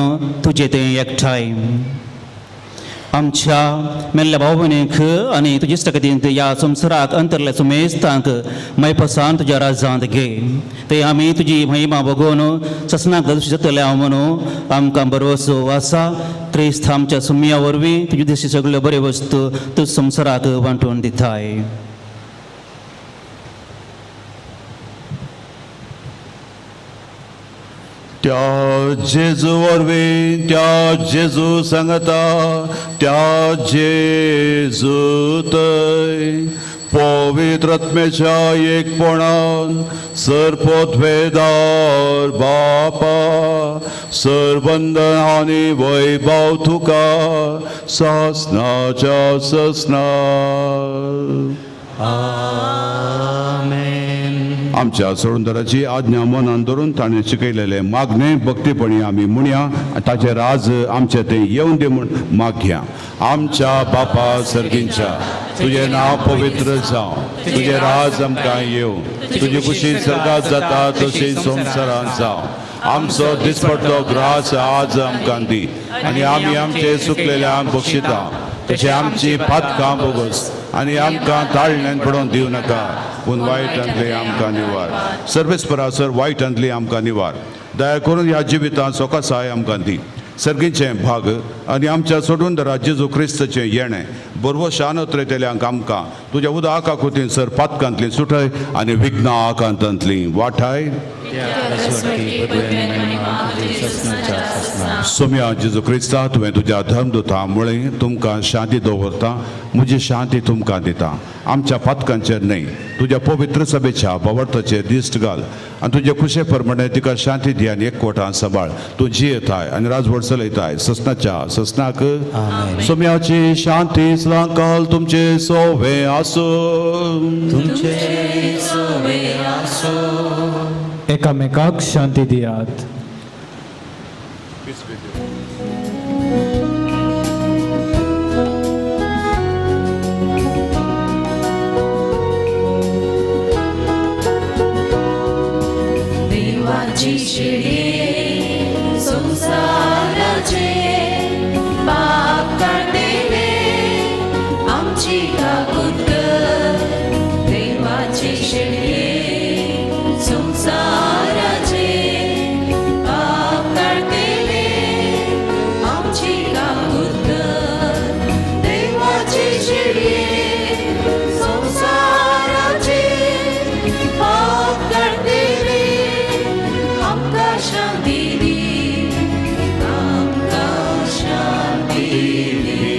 H: तुजें तें एकठांय आमच्या मेल्ल्या भाव भयणीक आनी तुजे इश्टगतींत ह्या संवसाराक अंतरल्या सुमेस्तांक मैपसान तुज्या राजांत घे. ते आमी तुजी महिमा बघून ससनाक जातल्या म्हणून आमकां भरवसो आसा. क्रिस्त आमच्या सुमया वरवीं तुजे दिशी सगळ्यो बऱ्यो वस्तू तूं संवसाराक वांटून दिताय.
C: त्या जेजू वरवीं त्या जेजू सांगता त्या जेजू थंय पवित्र आत्म्याच्या एकपणान सर्पोद्वेदार बापा सर्वंदन आनी वैभव तुका सासनाच्या ससना. आमच्या सोडूनदाराची आज्ञा मनान धरून ताणें शिकयलेले मागणे भक्तीपणी आमी म्हणया. ताचे राज आमचे ते येवन दे म्हूण मागया. आमच्या बापा सर्गींच्या तुजें नांव पवित्र जावं, तुजें राज आमकां येवं, तुजी खुशी सर्गात जाता तशी संवसारांत जावं. आमचो दिसपट्टो ग्रास आज आमकां दी आनी आमी आमचे सुकलेल्यांक बक्षिता. तशें आमची पातकां बोगस आनी आमकां ताळण्यान पडोवन दिवं नाका, पूण वायटांतली आमकां निवार. सर्वेस्परासर वायटांतली आमकां निवार. दया करून ह्या जिवितांत सोकासाय आमकां दी. सर्गीचें भाग आनी आमच्या सोडूनदारा जेजू क्रिस्ताचें येणें बरोबर शानत रेतेल्यांक आमकां तुज्या उदका कुतीन सर पातकांतली सुटय आनी विघ्नां आकांतांतली वाठाय. सोम्या जेजू क्रिस्ता, तुवें तुज्या धर्मदूता मुळे तुमकां शांती दवरता. म्हजी शांती तुमकां दिता. आमच्या पातकांचेर न्हय, तुज्या पवित्र सभेच्या भवर्ताचेर दिश्ट घाल आनी तुजे खुशे प्रमाणे तिका शांती दी आनी एकवटान सांबाळ. तूं जियेताय आनी राजवट चलयताय ससनाच्या ससनाक. सोम्याची शांती सदांकाल तुमचे सोवे आसूं.
B: एकामेकाक शांती दियात.
D: देवाची शिडी संसाराचे पाप काढलेले आमची काकूत कर. देवाची शिडी संसाराचे पाप काढलेले आमची काकूत कर. देवाची शिडी संसाराचे पाप काढलेले आमकां शांती दी, आमकां शांती दी.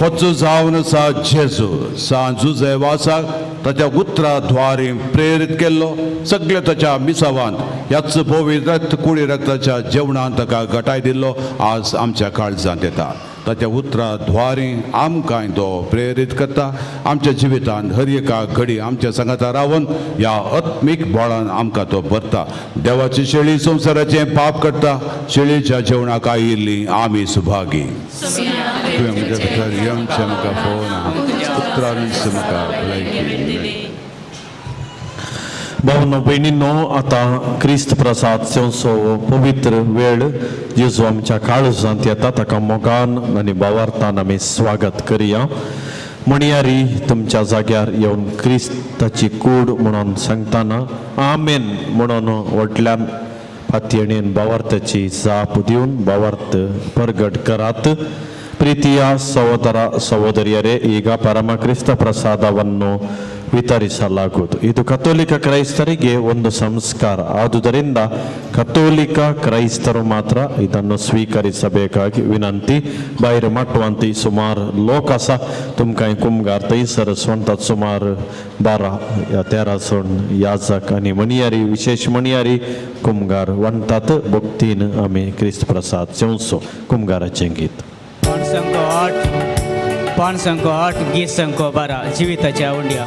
C: होचो जावन आसा जेजू सांजू जयवासाक ताच्या उतरा द्वारे प्रेरीत केल्लो सगळे ताच्या मिसावांत ह्याच पवित्र रक्त कुडी रक्ताच्या जेवणांत ताका घटाय दिल्लो आज आमच्या काळजांत येता. ताच्या उतरा द्वारे आमकां तो प्रेरीत करता. आमच्या जिवितांत हर एका घडी आमच्या सांगाता रावन ह्या आत्मीक बळान आमकां तो भरता. देवाची शेळी संवसाराचें पाप करता. शेळीच्या जेवणाक आयिल्ली आमी सुभागी. तुवें म्हज्या भितर येवचें म्हाका फोन इस्रायलीस तुमकां भलायकी
D: दिली
A: भावनो बहिणींनो आता क्रिस्त प्रसाद सेवसो पवित्र वेळ जेजू आमच्या काळजांत येता ताका मोगान आनी भावार्थान आमी स्वागत करुया. म्हणयारी तुमच्या जाग्यार येवन क्रिस्ताची कूड म्हणून सांगतना आमेन म्हणून व्हडल्यान फातयेणेन भावार्थाची जाप दिवन भावार्थ परगट करात. ಪ್ರೀತಿಯ ಸಹೋದರ ಸಹೋದರಿಯರೇ, ಈಗ ಪರಮ ಕ್ರಿಸ್ತ ಪ್ರಸಾದವನ್ನು ವಿತರಿಸಲಾಗುವುದು. ಇದು ಕಥೋಲಿಕ ಕ್ರೈಸ್ತರಿಗೆ ಒಂದು ಸಂಸ್ಕಾರ. ಆದುದರಿಂದ ಕಥೋಲಿಕ ಕ್ರೈಸ್ತರು ಮಾತ್ರ ಇದನ್ನು ಸ್ವೀಕರಿಸಬೇಕಾಗಿ ವಿನಂತಿ. बाहेर मटवंती सुमार लोक आसा. तुमकां कुमगार थंयसर स्वंतात सुमार 12-13 जण याजक आनी मणियारी, विशेष मणियारी कुमगार वंतात. भक्तीन आमी क्रिस्त प्रसाद जेवचो. कुमगाराचें गीत
B: पान संख 8 गीत संख 12 जिविताच्या उंड्या.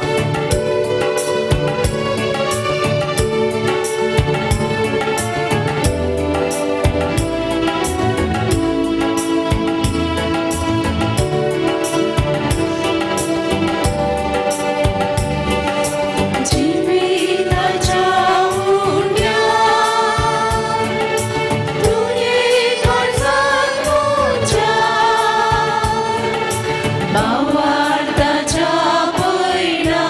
D: भावार्थाच्या पैना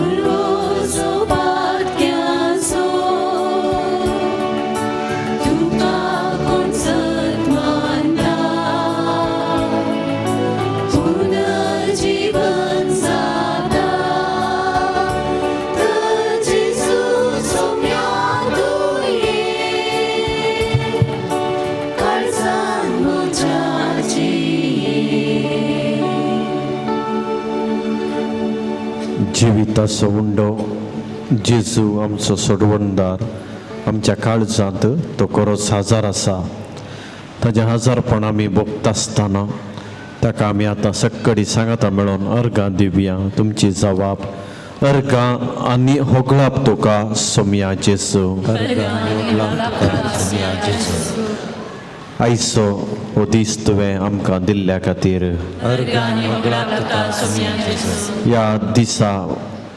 D: परवोसो पातक्याचो तुका कोण सन्मानता पुनर्जीवन जाता तर जेजू सोम्या तुये काळजान म्हज्याची
A: जिविताचो उंडो जेजू आमचो सोडवणदार आमच्या काळजांत तो खरोच हजार आसा. ताजें हजारपण आमी भोगता आसतना ताका आमी आतां सक्कडी सांगाता मेळोन अर्गां दिवया. तुमची जबाब अर्गां आनी होगळाप तुका सोम्या जेजू. आयचो हो दीस तुवें आमकां दिल्ल्या खातीर ह्या दिसा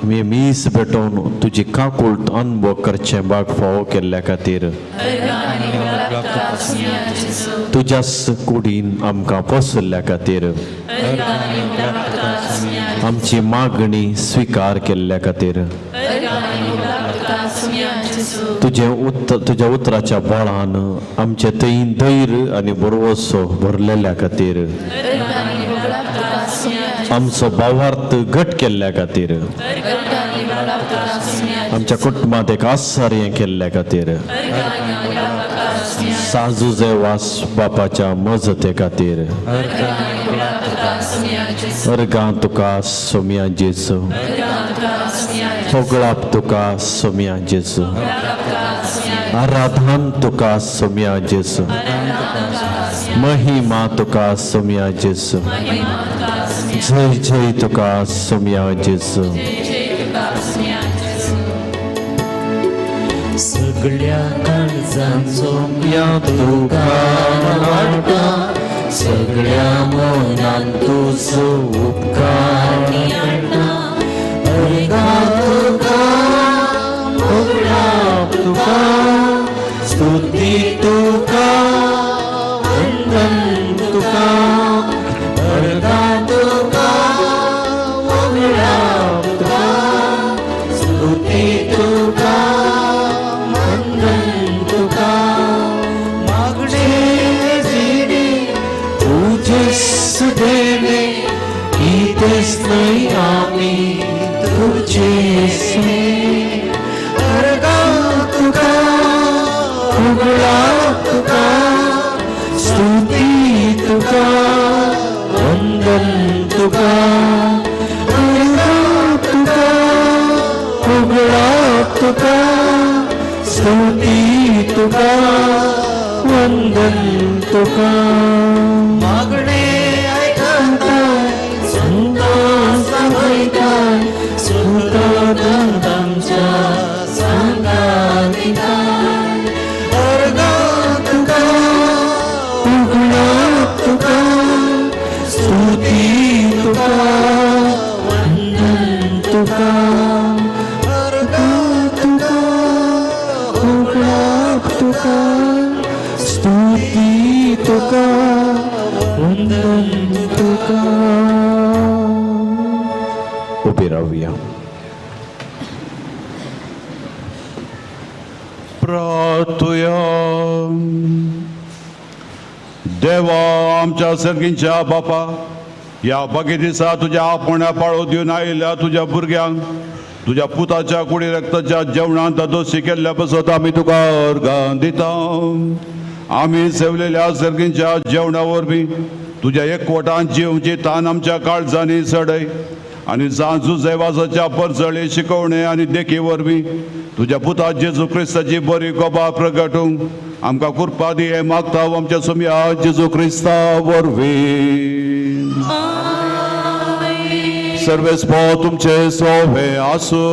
A: आमी मीस भेटोवन तुजी काकुळट अनुभव करचें भाग फावो केल्ल्या खातीर तुज्याच कुडीन आमकां पोसल्ल्या खातीर आमची मागणी स्विकार केल्ल्या खातीर तुज्या उतराच्या बळान आमचे थंय धैर्य आनी बरवसो भरलेल्या खातीर आमचो भावार्थ घट केल्ल्या खातीर आमच्या कुटुंबात एक आश्चर्य केल्ल्या खातीर साजूचे वास बापाच्या मजते खातीर अर्गां तुका सोम्या जेजू. होगळाप तुका सोम्या जेजू. आराधन तुका सोम्या जेजू. महिमा तुका सोम्या जेजू. जय जय तुका सोम्या जेजू.
N: सगळ्या काळजांचो तुका वाडटा सगळ्या मनान तुजो उपकार हाडटा. अर्गां तुका होगळाप तुका स्तुती तुका वंदन तुका. अर्गां तुका होगळाप तुका स्तुती तुका सुदेवे इतेच नाही आम्ही तुझे अर्गां तुका होगळाप तुका स्तुती तुका वंदन तुका. अर्गां तुका होगळाप तुका स्तुती तुका वंदन तुका. मागणे ऐकताय संतोष ऐकाय सुतदांच्या सांगातिकाय. अर्गां तुका होगळाप तुका स्तुती तुका वंदन तुका. अर्गां तुका होगळाप तुका स्तुती तुका वंदन तुका.
A: उबी रावया.
C: प्रार्थुया. देवा आमच्या सर्गींच्या बापा या बागे दिसा तुझ्या आपण्या पाळो दिवन आयिल्ल्या तुझ्या भुरग्यांक तुझ्या पुताच्या कुडी रक्ताच्या जेवणांत दोशी केल्ल्या बसत आमी तुका अर्गां दिता. आमी सेवलेल्या सर्गींच्या जेवणा वरवीं तुझ्या एकवटान जेवची तान आमच्या काळजांनी सडय आनी सांजू जेवासाच्या परचळे शिकवणे आनी देखी वरवीं तुझ्या पुता जेजू क्रिस्ताची बरी गोबा प्रगटूंक आमकां कृपा दी हें मागता आमच्या सोम्या जेजू क्रिस्ता वरवीं. सर्वेस्पो तुमचे सोवे आसूं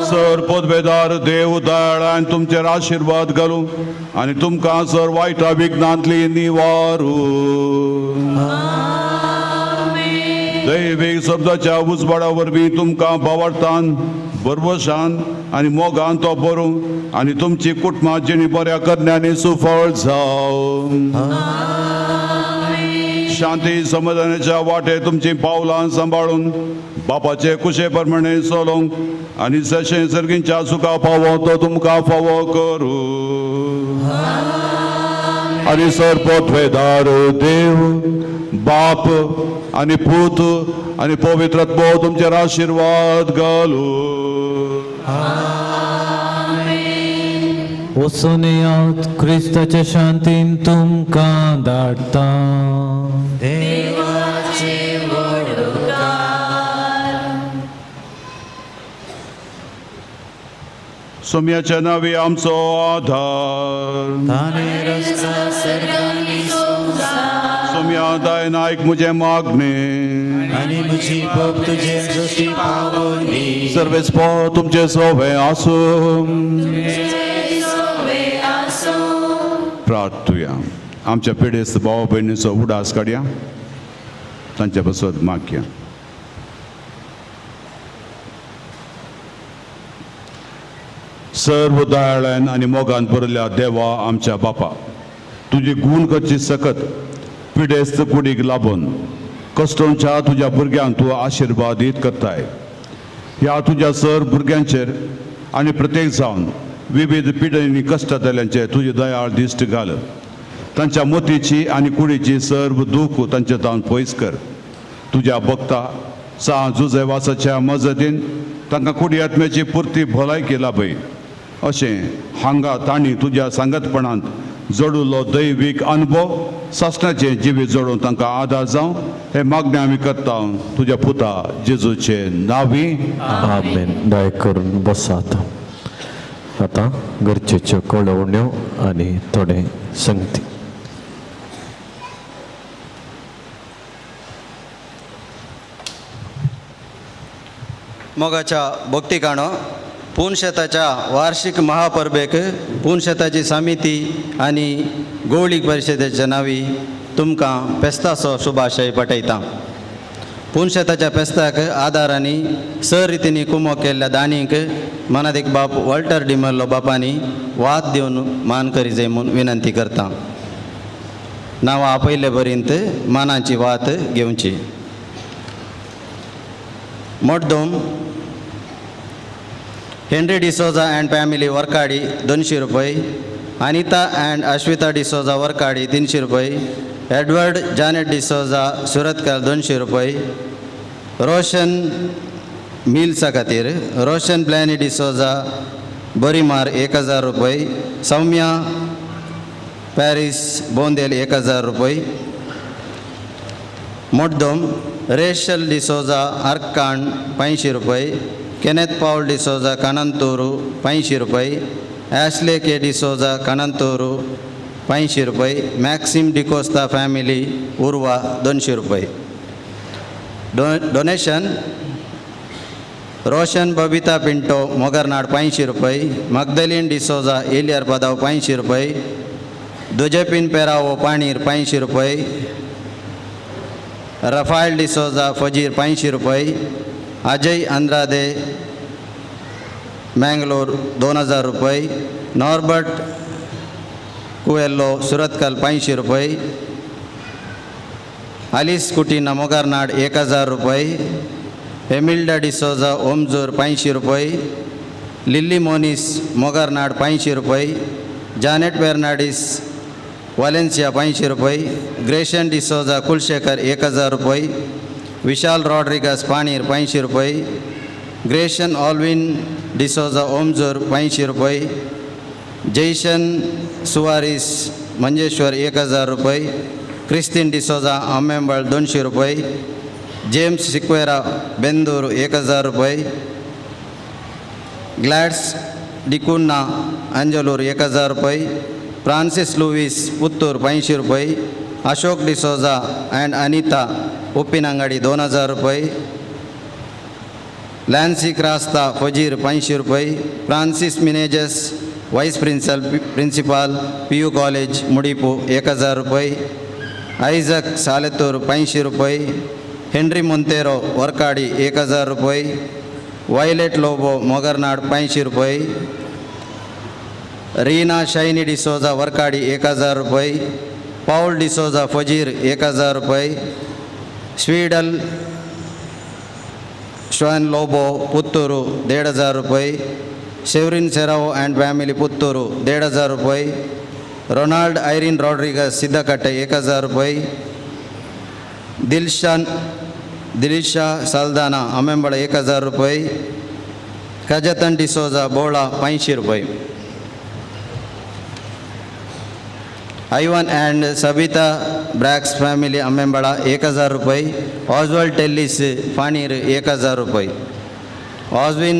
C: सर पदवेदार देव दयाळान तुमचेर आशिर्वाद घालूं आनी तुमकां सर वायटा विघ्नांतली निवारू. दैवीक शब्दाच्या उजवाडा वरवीं तुमकां भावार्थान बरवशान आनी मोगान तो भरूं आनी तुमची कुटुंबां जिणी बऱ्या करण्यानी सुफळ जावं. शांती समाधानाच्या वाटे तुमची पावलां सांबाळून बापाचे कुशेप्रमाणे चलोंक आनी जशें सर्गींच्या सुखा फावो तो तुमकां फावो करू आनी सर्पोत्वेदार देव बाप आनी पूत आनी पवित्रत्व तुमचेर आशीर्वाद घालू
I: वसोनेयांत क्रिस्ताच्या शांतीन तुमकां धाडटा
C: सोम्याच्या नावी आमचो आधार सोम्या दायन आयक म्हजे मागणे
N: आनी म्हजी भक्त तुजे सृश्टी पावली
C: सर्वेस्पो तुमचे सोवे आसूं प्रार्थुया आमच्या पिडेस्त भाव भयणीचो उडास काडया तांच्या बसत मागया सर्व दयाळ्यान आनी मोगान भरल्या देवा आमच्या बापा तुजी गूण करची सकत पिडेस्त कुडीक लागून कश्टांच्या तुज्या भुरग्यांक तूं आशिर्वादीत करताय ह्या तुज्या सर भुरग्यांचेर आनी प्रत्येक जावन विविध पिढींनी कश्टांतल्यांचे तुजी दयाळ दिश्ट घाल तांच्या मोतीची आनी कुडीची सर्व दूख तांचे तावन पयस कर तुज्या भक्ता सा जुजेवासाच्या मजतीन तांकां कुडी आत्म्याची पुर्ती भलायकी लाभय अशें हांगा तांणी तुज्या सांगतपणांत जोडुल्लो दैवीक अनुभव सासणाचें जिवीत जोडून तांकां आदार जावं हे मागणें आमी करता तुज्या पुता जेजूचे नांवी
A: आमेन. दया करून बसात. आता गरजेच्यो कळवण्यो आनी थोडे संगती.
K: मोगाच्या भक्तिकाणो पुणशेताच्या वार्षिक महापर्बेक पुणशेताची समिती आनी गवळीक परिशदेच्या नांवी तुमकां पेस्ताचो शुभाशय पटयता. पुणशेताच्या पेस्ताक आदार आनी सरितींनी कुमो केल्ल्या दानींक मनादीक बाप वॉल्टर डिमल्लो बापांनी वाद दिवन मान करी जाय म्हूण विनंती करता. नांवां आपयले बरींत मानाची वात घेवची. मोठदोम हेनरी डिसोजा अँड फॅमिली वरकाडी 200 रुपये. अनिता अँड अश्विता डिसोजा वरकाडी 300 रुपये. एडवर्ड जानेट डिसोजा सुरतकर 200 रुपये. रोशन मिल्सा खातीर रोशन ब्लॅनी डिसोजा बोरीमार 1000 रुपये. सौम्या पॅरिस बोंदेल 1000 रुपये. मोठदोम रेशल डिसोजा आर्कांड 500 रुपये. केनेथ पाउल डिसोजा कणंतूरू 500 रुपये. ॲश्ले के डिसोजा कणंतूरू 500 रुपये. मॅक्सिम डिकोस्ता फॅमिली उर्वा 200 रुपये. डोनेशन रोशन बबिता पिंटो मोगरनाड 500 रुपये. मगदलीन डिसोजा एलियर पदाव 500 रुपये. दुजेपिन पेरावो पाणीर 500 रुपये. रफायल डिसोजा फजीर 500 रुपये. अजय अंद्रादे मैंगलोर 2000 रुपये. नॉर्बर्ट कुएल्लो सुरतकल 500 रुपये. अलिस कुटीना मोगरनाड 1000 रुपये. एमिल्डा डिसोजा ओमजूर 500 रुपये. लिली मोनिस मोगरनाड 500 रुपये. जानेट बेर्नाडिस वालेन्सिया 500 रुपये. ग्रेशन डिसोजा कुलशेखर 1000 रुपये. विशाल रॉड्रिगस पाणीर 500 रुपये. ग्रेशन ऑल्विन डिसोजा ओमजूर 500 रुपये. जैशन सुवारिस मंजेश्वर 1000 रुपये. क्रिस्तीन डिसोजा आमेंबळ 200 रुपये. जेम्स सिक्वेरा बेंदूर 1000 रुपये. ग्लॅड्स डिकुन्ना अंजलूर 1000 रुपये. फ्रांसिस लुईस पुत्तूर 500 रुपये. अशोक डिसोजा अँड अनिता उप्पिनंगडी 2000 रुपये. लॅन्सी क्रास्ता फजीर 500 रुपये. Francis Menezes vice principal PU college Mudipu 1000 रुपये. आयझक सालेतूर 500 रुपये. हेनरी मोंतेरो वरकाडी 1000 रुपये. वायलेट लोबो मोगरनाड 500 रुपये. रीना शाइनी डिसोजा वरकाडी 1000 रुपये. पाऊल डिसोजा फजीर 1000 रुपये, स्वीडल श्वान लोबो पुत्तूरू 1500 रुपये, शेवरिन सेरावो अँड फॅमिली पुत्तूरू 1500 रुपये, रोनाल्ड आयरीन रॉड्रिगस सिद्धकट्टे 1000 रुपये, दिलिशा साल्दाना अमेंबळ 1000 रुपये, कजतन डिसोजा बोळा 500 रुपये, आयवन अँड सबिता ब्रॅक्स फॅमिली अमेंबळा 1000 रुपये, ऑजवल टेल्लिस फाणीर 1000 रुपये, ऑजविन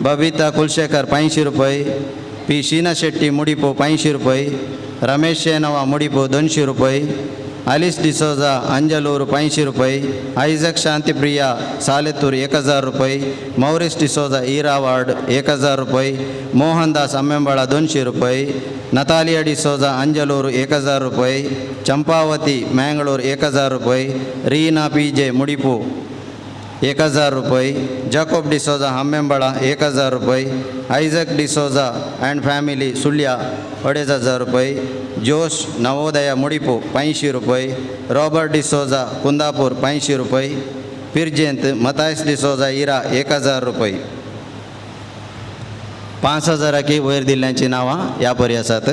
K: बबिता कुलशेखर 500 रुपये, पी शीना शेट्टी मुडिपो 500 रुपये, रमेश शेनवा मुडिपो 200 रुपये, अलिस डिसोजा अंजलूर 500 रुपये, आयझक शांतिप्रिया सालेतूर 1000 रुपये, मौरिस डिसोजा ईरावाड 1000 रुपये, मोहनदास अम्मेंबळा 200 रुपये, नतालिया डिसोजा अंजलूर 1000 रुपये, चंपावती मैंगलोर 1000 रुपये, रीना पीजे मुडिपू 1000 रुपये, जाकोब डिसोजा हम्मेंबळा 1000 रुपये, आयझक डिसोजा अँड फॅमिली सुल्या 2500 रुपये, जोश नवोदय मुडिपू 500 रुपये, रॉबर्ट डिसोजा कुंदापूर 500 रुपये, पिरजेंत मतायस डिसोजा इरा 1000 रुपये. 5000 वयर दिल्ल्यांची नावां ह्या परी आसात.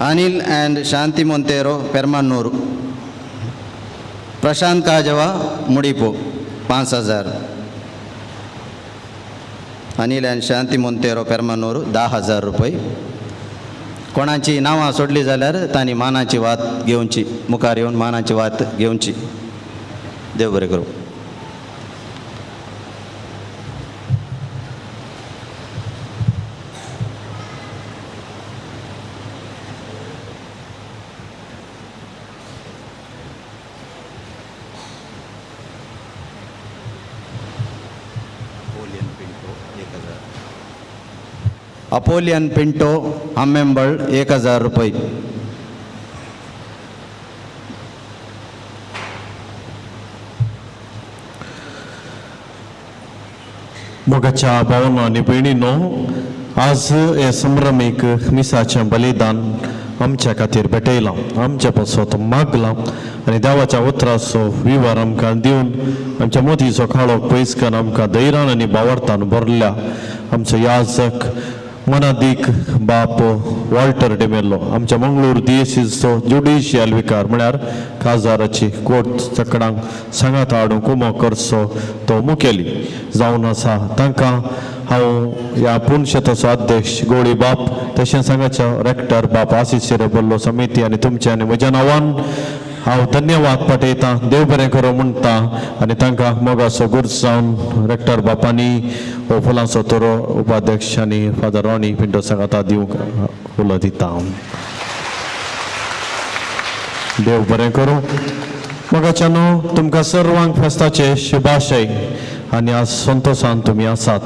K: Anil and Shanti Monteiro Permannur, Prashant Kajava Mudipu 5000, Anil and Shanti Monteiro Permannur 10,000 रुपये. कोणाची नावां सोडली जाल्यार तांणी मानाची वात घेवची, मुखार येवन मानाची वात घेवची. देव बरें करूं. अपोलियन पिंटो हम्मेंबळ 1000 रुपये,
A: मोगाच्या भावना आणि भयणींनो, आज हे संभ्रमीक मिसाचें बलिदान आमच्या खातीर भेटयलां, आमच्या पासत मागलां आनी देवाच्या उतराचो विवर आमकां दिवन आमच्या मोतीचो काळो पयस करून आमकां धैर्यान आनी भावार्थान भरल्या आमचो याजक मनादीक बाप वॉल्टर डेमेलो, आमच्या मंगळूर दिएसीचो ज्युडिशियल विकार म्हळ्यार काजाराची कोर्ट चकडांक सांगात हाडूंक उमो करचो तो मुखेली जावन आसा. तांकां हांव ह्या पुणशेताचो अध्यक्ष गोळी बाप, तशेंच सांगाच्या रेक्टर बाप आशीष शिरेबल्लो समिती आनी तुमचे आनी म्हज्या नांवान हांव धन्यवाद पाठयतां. देव बरें करूं म्हणटा आनी तांकां मोगाचो गुर्ज जावन रेक्टर बापांनी हो फुलांचो तोरो उपाध्यक्ष आनी फादर रॉनी पिंटो सांगाता दिवंक उलो दिता. देव बरें करूं. मोगाच्यानो तुमकां सर्वांक फेस्ताचे शुभाशय आनी आज संतोशान तुमी आसात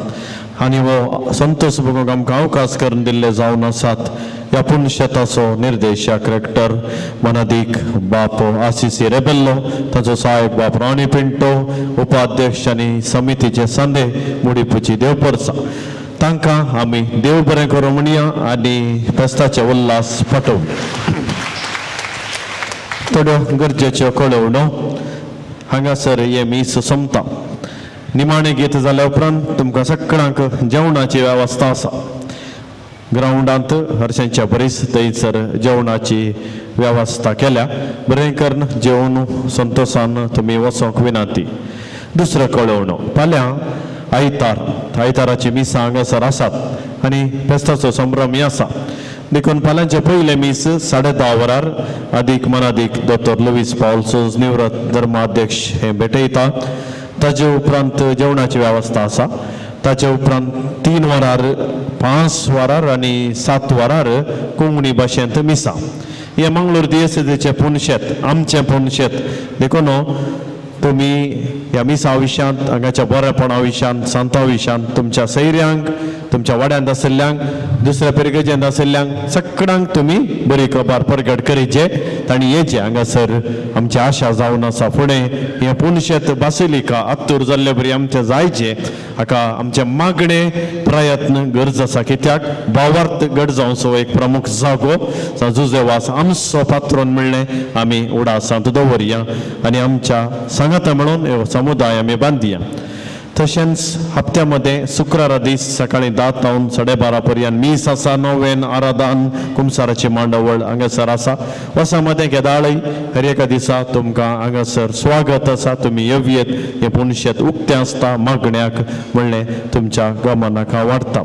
A: आनी हो संतोश बघूंक आमकां अवकाश करून दिल्ले जावन आसात. ह्या पुणशेताचो निर्देशक रेक्टर मनादीक बाप आशीष रेबेल्लो, ताचो सहायक बाप रॉनी पिंटो, उपाध्यक्ष आनी समितीचे संदे मुडिपूची देवपर्सा, तांकां आमी देव बरें करूं म्हणया आनी फेस्ताचे उल्हास पाठोवया. थोड्यो गरजेच्यो कळवणो. हांगासर हे मीस सोंपता. निमाणें गीत जाल्या उपरांत तुमकां सगळ्यांक जेवणाची वेवस्था आसा. ग्राउंडांत हरशांच्या बरीच थंयसर जेवणाची वेवस्था केल्या. बरें करून जेवण संतोशान तुमी वचोंक विनंती. दुसरो कळवणो. फाल्यां आयताराची मिसां हांगासर आसात आनी फेस्ताचो संभ्रमी आसा. देखून फाल्यांचे पयले मीस 10:30 वरार अदीक मनादीक दोतोर लुईस पावल्सोज निवृत्त धर्माध्यक्ष हे भेटयता. ताचे उपरांत जेवणाची वेवस्था आसा. ताचे उपरांत 3 वरार 5 वरार आनी 7 वरार कोंकणी भाशेंत मिसां. हे मंगळूर दिएसीचें पुणशेत, आमचें पुणशेत. देखून तुमी ह्या मिसा विशांत हांगाच्या बरेपणा विशांत सांता विशांत तुमच्या सैर्यांक तुमच्या वाड्यांत आशिल्ल्यांक दुसऱ्या पिरगेजेंत आशिल्ल्यांक सगळ्यांक तुमी बरी खबर प्रगट करीचे तांणी येचे हांगासर आमची आशा जावन आसा फुडें हें पुणशेत बासिलिका आत्तूर जाल्ले बरी आमचे जायचे हाका आमचे मागणे प्रयत्न गरज आसा कित्याक भावार्थ गट जावचो एक प्रमुख जागो जुजेवास आमचो पात्रोन म्हणलें आमी उडासांत दवरया आनी आमच्या सांगाता मेळून हे समुदाय आमी बांदया तशेंच हप्त्यामध्ये शुक्रारा दीस सकाळी 10 तावन 12:30 पर्यंत मीस आसा नोवेन आराधन कुमसाराची मांडवळ हांगासर आसा वसामध्ये गेदाळय हर एका दिसा तुमकां हांगासर स्वागत आसा तुमी येवयेत हे पुणशेत उक्तें आसता मागण्याक म्हणलें तुमच्या गमनाक वाडटा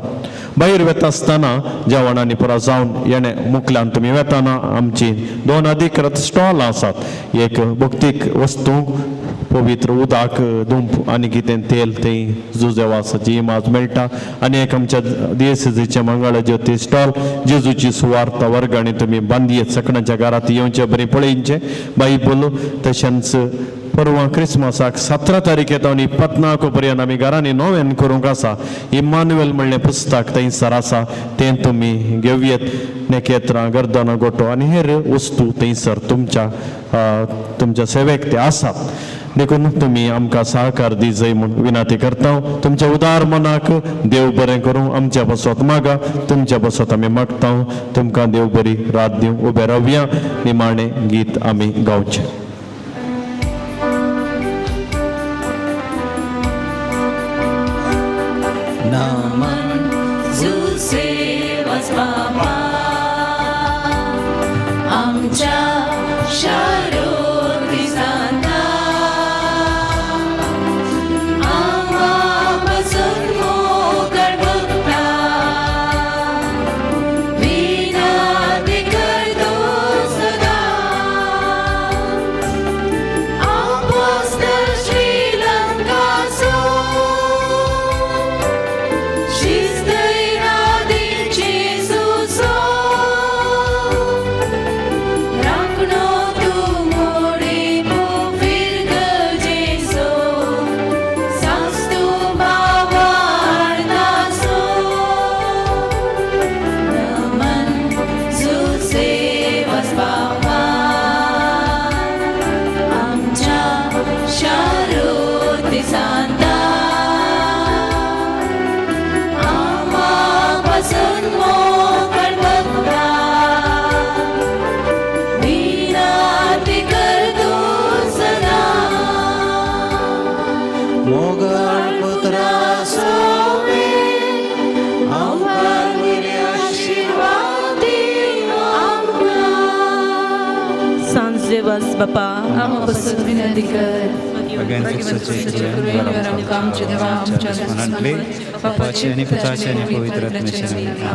A: भायर वेता आसतना जेवणांनी पुरा जावन येणे मुखल्यान तुमी वेताना आमची 2 अधिकृत स्टॉल आसात एक भौतीक वस्तू पवित्र उदक धूप आनी कितें तेल थंय जुजेवासाची इमाज मेळटा आनी एक आमच्या दिएससीचे मंगळ ज्योती स्टॉल जेजूची सुवार्थ वर्गणी तुमी बांदयेत सगळ्यांच्या घरांत येवचे बरी पळयचे बायबल तशेंच परवा क्रिसमसाक 17 तारखेर आनी 24 पर्यंत आमी घरांनी नोवेन करूंक आसा इमानुएल म्हणलें पुस्तक थंयसर आसा तें तुमी घेवयेत नेकेत्रां गर्दनां गोटो आनी हेर वस्तू थंयसर तुमच्या सेवेक ते आसात देखून तुमी आमकां सहकार दिजय म्हूण विनंती करता तुमच्या उदार मनाक देव बरें करूं आमच्या बसत मागा तुमच्या बसत आमी मागता तुमकां देव बरी रात दिवं उबे रावया निमाणें गीत आमी गावचें
D: जुसेवास बाबा आमच्या शारोती सांता आम्हापासून मोकळ बघता विनंती करतो सदा अपोस्तल श्रीलंकासो बापा आम्हापासून विनंती कर
J: आमच्या मनातले बापाचे आणि पुताचे आणि पवित्र आत्म्याचे नाव